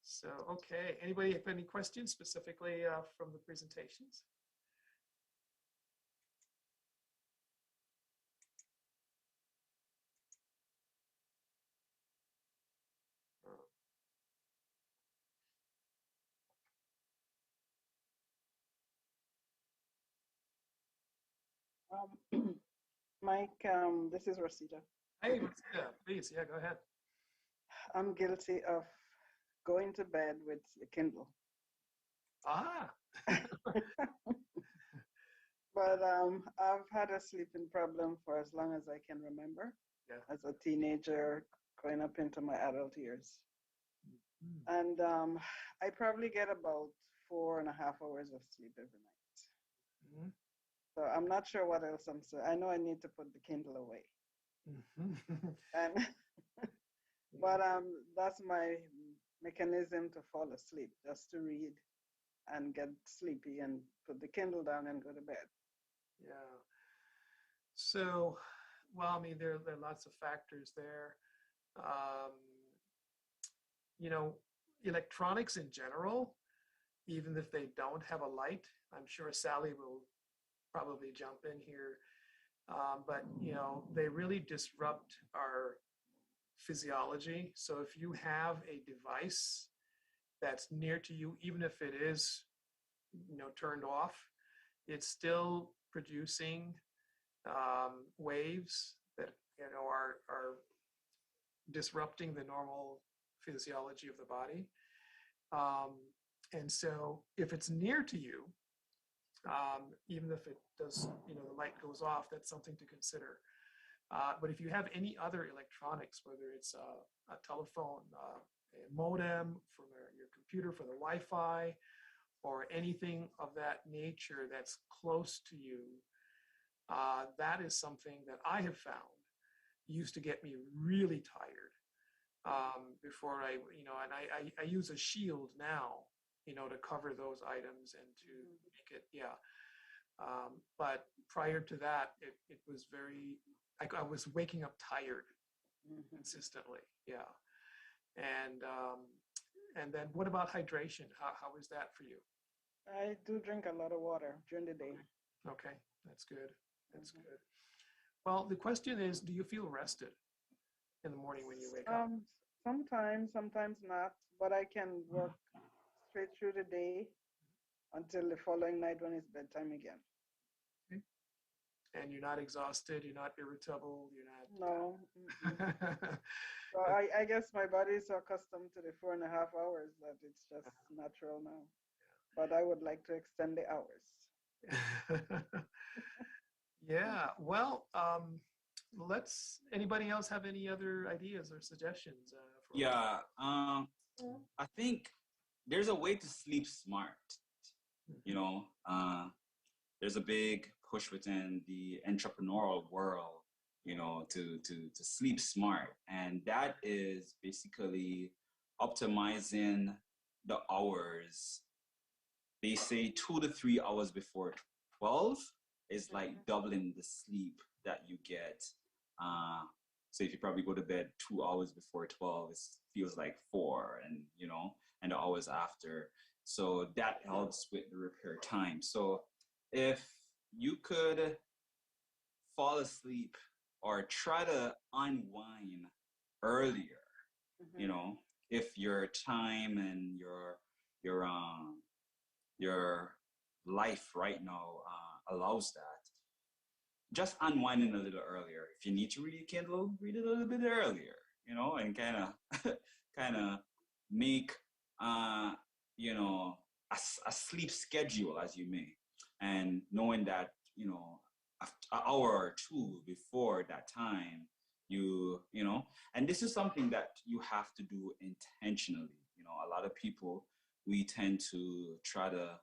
So, okay. Anybody have any questions specifically from the presentations? Mike, this is Rosita. Hey, Rosita, please, yeah, go ahead. I'm guilty of going to bed with the Kindle. Ah. But I've had a sleeping problem for as long as I can remember. Yeah. As a teenager, going up into my adult years. Mm-hmm. And I probably get about 4.5 hours of sleep every night. Mm-hmm. So I'm not sure what else I'm saying. I know I need to put the Kindle away. Mm-hmm. And but that's my mechanism to fall asleep, just to read and get sleepy and put the Kindle down and go to bed. Yeah. So, well, I mean, there are lots of factors there. Electronics in general, even if they don't have a light, I'm sure Sally will probably jump in here. But they really disrupt our physiology. So if you have a device that's near to you, even if it is, turned off, it's still producing waves that are disrupting the normal physiology of the body. And so if it's near to you, even if it does, the light goes off, that's something to consider. But if you have any other electronics, whether it's a telephone, a modem for your computer for the Wi-Fi, or anything of that nature that's close to you, that is something that I have found used to get me really tired before and I use a shield now, to cover those items and to make it, yeah. But prior to that, it was I was waking up tired consistently, yeah. And then what about hydration? How is that for you? I do drink a lot of water during the day. Okay, that's good. That's good. Well, the question is, do you feel rested in the morning when you wake up? Sometimes not, but I can work straight through the day until the following night when it's bedtime again. Okay. And you're not exhausted, you're not irritable, you're not... No. So I guess my body is so accustomed to the 4.5 hours that it's just natural now. But I would like to extend the hours. Yeah, well, anybody else have any other ideas or suggestions? I think there's a way to sleep smart. There's a big push within the entrepreneurial world, to sleep smart. And that is basically optimizing the hours. They say 2 to 3 hours before 12 is like doubling the sleep that you get. So if you probably go to bed 2 hours before 12, it feels like 4, and the hours after. So that helps with the repair time. So if you could fall asleep or try to unwind earlier, Mm-hmm. you know, if your time and your life right now allows that, just unwinding a little earlier. If you need to read Kindle, read it a little bit earlier, you know, and kind of kind of make you know a sleep schedule as you may, and knowing that an hour or two before that time you know, and this is something that you have to do intentionally. You know, a lot of people, we tend to try to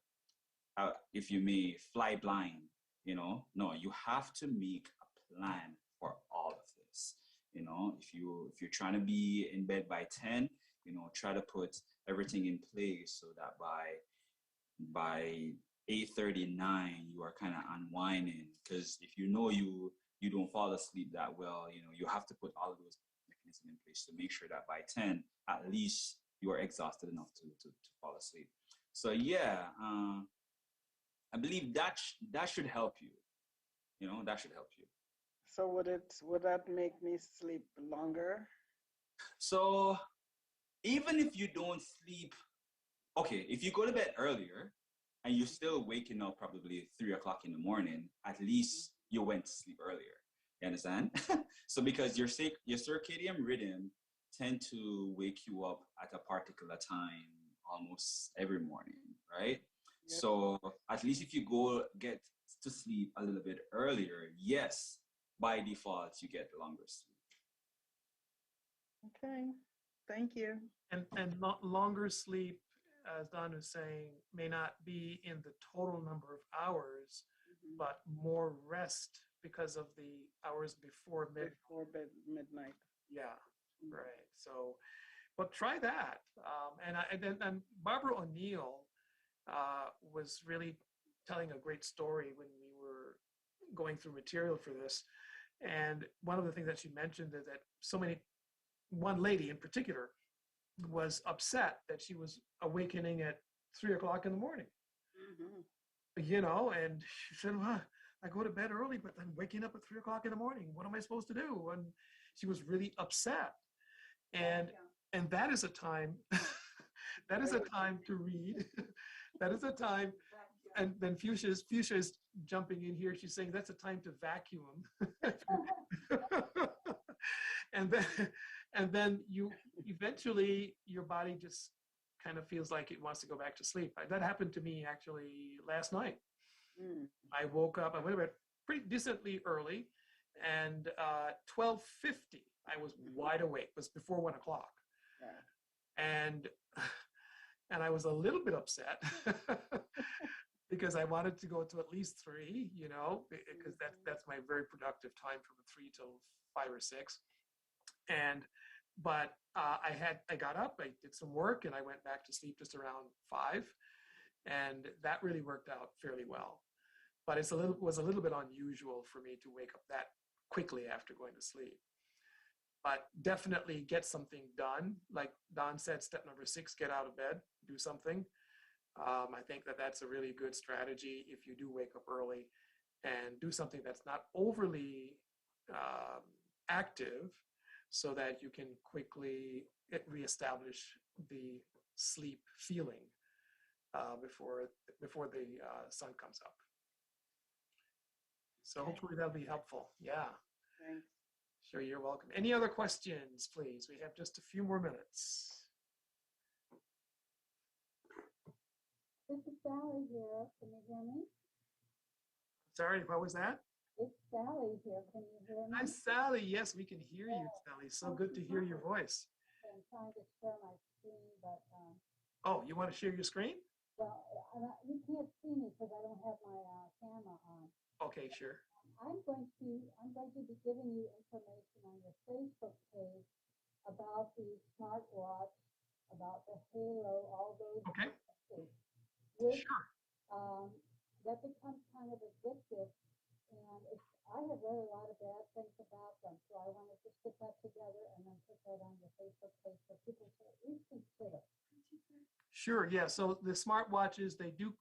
if you may, fly blind. You know, no, you have to make a plan for all of this. You know, if you're trying to be in bed by 10, you know, try to put everything in place so that by 8:39 you are kind of unwinding. Because if you know you don't fall asleep that well, you know, you have to put all of those mechanisms in place to make sure that by 10 at least you are exhausted enough to fall asleep. So yeah, I believe that should help you. You know, that should help you. So would that make me sleep longer? So even if you don't sleep, okay, if you go to bed earlier and you're still waking up probably 3 o'clock in the morning, at least you went to sleep earlier. You understand? So because your circadian rhythm tend to wake you up at a particular time almost every morning, right? Yep. So at least if you go get to sleep a little bit earlier, yes, by default you get longer sleep. Okay. Thank you. And longer sleep, as Don was saying, may not be in the total number of hours, Mm-hmm. but more rest because of the hours before midnight. Yeah, Mm-hmm. right. So, but try that. And Barbara O'Neill was really telling a great story when we were going through material for this. And one of the things that she mentioned is that one lady in particular was upset that she was awakening at 3 o'clock in the morning. Mm-hmm. You know, and she said, well, I go to bed early, but then waking up at 3 o'clock in the morning, what am I supposed to do? And she was really upset. And that is a time, that is a time to read. That is a time. And then Fuchsia is jumping in here. She's saying that's a time to vacuum. and then you eventually your body just kind of feels like it wants to go back to sleep. That happened to me actually last night. I woke up, I went to bed pretty decently early, and 12:50 I was wide awake. It was before 1 o'clock. And I was a little bit upset because I wanted to go to at least 3, you know, because that's my very productive time from 3 till 5 or 6. But I got up, I did some work, and I went back to sleep just around 5, and that really worked out fairly well. But it was a little bit unusual for me to wake up that quickly after going to sleep. But definitely get something done. Like Don said, step number 6, get out of bed, do something. I think that's a really good strategy if you do wake up early, and do something that's not overly active, so that you can quickly reestablish the sleep feeling before the sun comes up. So hopefully that'll be helpful. Yeah. Thanks. Sure, you're welcome. Any other questions, please? We have just a few more minutes. This is Sally here. Can you hear me? Sorry, what was that? It's Sally here. Can you hear me? Hi, Sally. Yes, we can hear you, Sally. So good to hear your voice. I'm trying to share my screen, but oh, you want to share your screen? Well, you can't see me because I don't have my camera on. Okay, sure. I'm going to be giving you information on your Facebook page about the smartwatch, about the Halo, all those. Okay. Things. Sure. That becomes kind of addictive, and I have read a lot of bad things about them, so I want to just get that together and then put that on your Facebook page for people to at least consider. Sure. Yeah. So the smartwatches, they do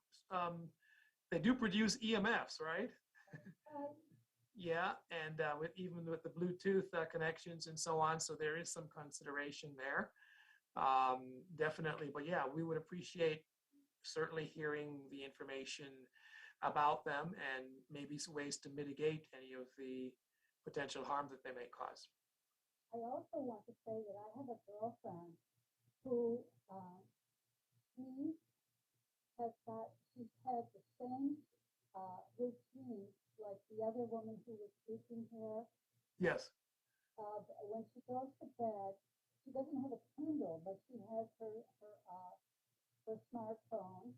produce EMFs, right? Yeah, and even with the Bluetooth connections and so on, so there is some consideration there. Definitely, but yeah, we would appreciate certainly hearing the information about them and maybe some ways to mitigate any of the potential harm that they may cause. I also want to say that I have a girlfriend who she she's had the same routine like the other woman who was speaking here. Yes. When she goes to bed, she doesn't have a candle, but she has her smartphone,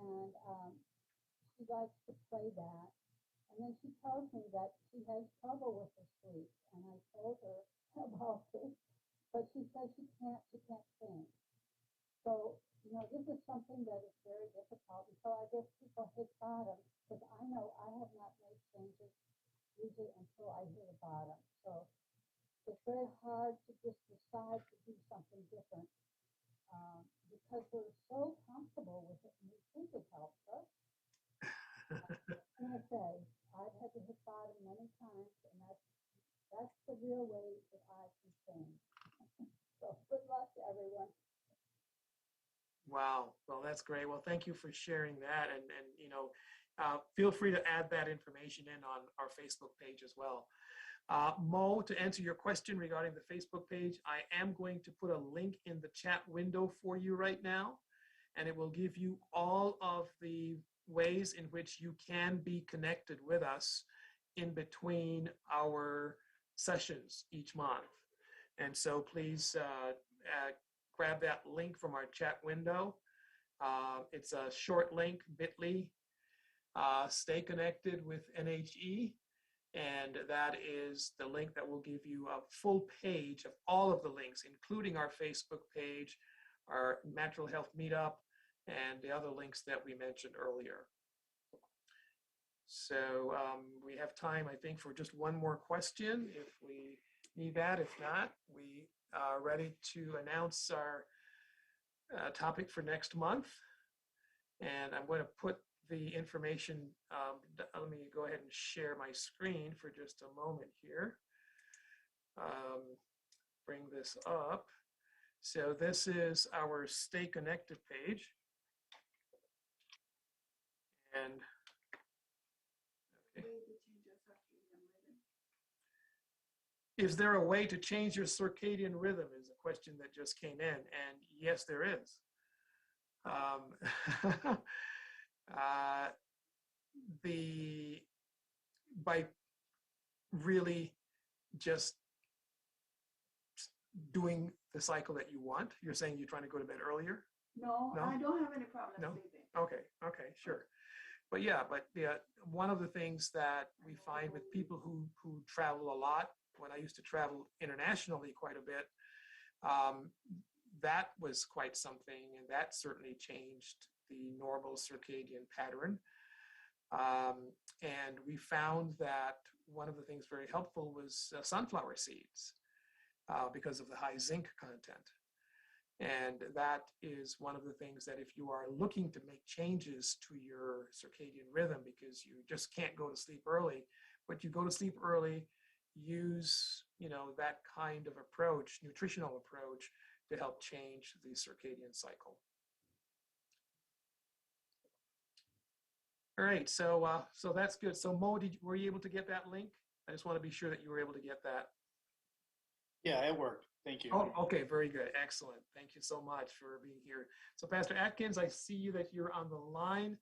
and she likes to play that. And then she tells me that she has trouble with her sleep, and I told her about this, but she says she can't sing. So, this is something that is very difficult. And so I guess people hit bottom, because I know I have not made changes usually until I hit a bottom. So it's very hard to just decide to do something different because we're so comfortable with it and we think it helps us. I'm going to say, I've had to hit bottom many times, and that's the real way that I can change. So good luck to everyone. Wow. Well, that's great. Well, thank you for sharing that. And feel free to add that information in on our Facebook page as well. Mo, to answer your question regarding the Facebook page, I am going to put a link in the chat window for you right now, and it will give you all of the ways in which you can be connected with us in between our sessions each month. And so please grab that link from our chat window. It's a short link, bit.ly, stay connected with NHE. And that is the link that will give you a full page of all of the links, including our Facebook page, our Natural Health Meetup, and the other links that we mentioned earlier. So we have time, I think, for just one more question if we need that. If not, we are ready to announce our topic for next month. And I'm going to put the information, let me go ahead and share my screen for just a moment here. Bring this up. So this is our Stay Connected page. And okay. Is there a way to change your circadian rhythm is a question that just came in. And yes, there is. By really just doing the cycle that you want. You're saying you're trying to go to bed earlier? No, I don't have any problem sleeping. Okay, sure. But yeah, one of the things that we find with people who travel a lot, when I used to travel internationally quite a bit, that was quite something, and that certainly changed the normal circadian pattern. And we found that one of the things very helpful was sunflower seeds because of the high zinc content. And that is one of the things that if you are looking to make changes to your circadian rhythm because you just can't go to sleep early, but you go to sleep early, use that kind of approach, nutritional approach, to help change the circadian cycle. All right, so that's good. So Mo, were you able to get that link? I just want to be sure that you were able to get that. Yeah, it worked. Thank you. Oh, okay, very good. Excellent. Thank you so much for being here. So Pastor Atkins, I see that you're on the line.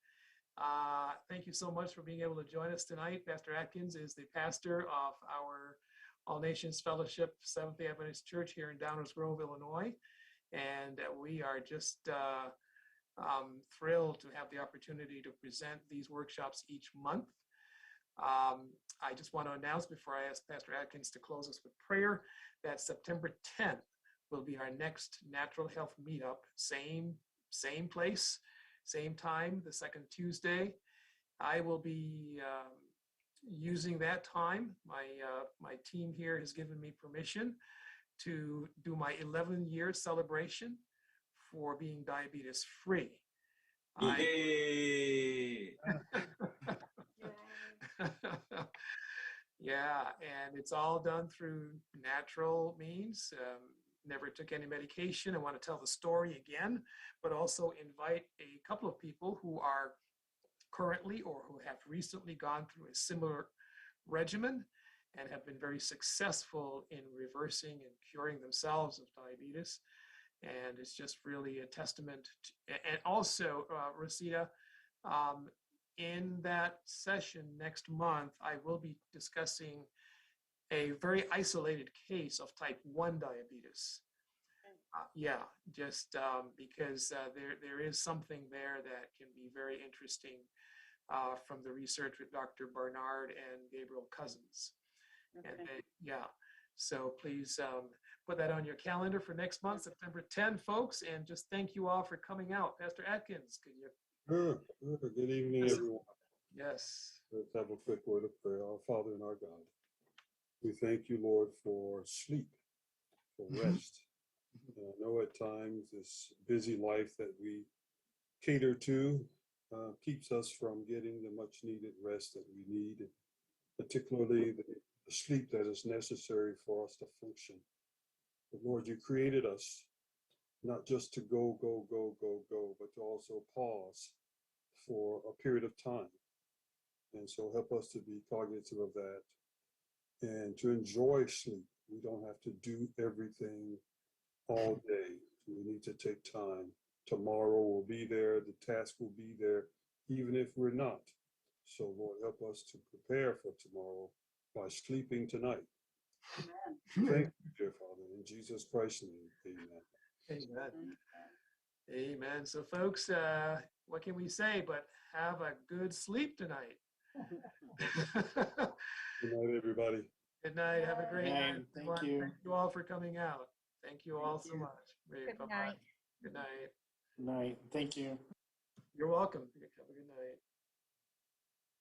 Thank you so much for being able to join us tonight. Pastor Atkins is the pastor of our All Nations Fellowship Seventh-day Adventist Church here in Downers Grove, Illinois. And we are just thrilled to have the opportunity to present these workshops each month. I just want to announce before I ask Pastor Atkins to close us with prayer that September 10th will be our next Natural Health Meetup. Same place, same time, the second Tuesday. I will be using that time. My team here has given me permission to do my 11-year celebration for being diabetes free. Yay! Yeah, and it's all done through natural means. Never took any medication. I want to tell the story again, but also invite a couple of people who are currently or who have recently gone through a similar regimen and have been very successful in reversing and curing themselves of diabetes. And it's just really a testament to, and also, Rosita, in that session next month, I will be discussing a very isolated case of type 1 diabetes. Yeah, just because there is something there that can be very interesting from the research with Dr. Barnard and Gabriel Cousins. Okay. And then, yeah, so please put that on your calendar for next month, September 10, folks, and just thank you all for coming out. Pastor Atkins, could you? Sure. Good evening, everyone. Yes. Let's have a quick word of prayer. Our Father and our God, we thank you, Lord, for sleep, for rest. And I know at times this busy life that we cater to keeps us from getting the much needed rest that we need, and particularly the sleep that is necessary for us to function. But Lord, you created us not just to go, but to also pause for a period of time. And so help us to be cognizant of that and to enjoy sleep. We don't have to do everything all day. We need to take time. Tomorrow will be there. The task will be there, even if we're not. So Lord, help us to prepare for tomorrow by sleeping tonight. Thank you, dear Father. In Jesus Christ's name, amen. Amen. Amen. So folks, what can we say but have a good sleep tonight? Good night, everybody. Good night. Have a great night. Thank you. Thank you all for coming out. Thank you all so much. Good Bye-bye. night. Good night. Good night. Thank you. You're welcome. Have a good night.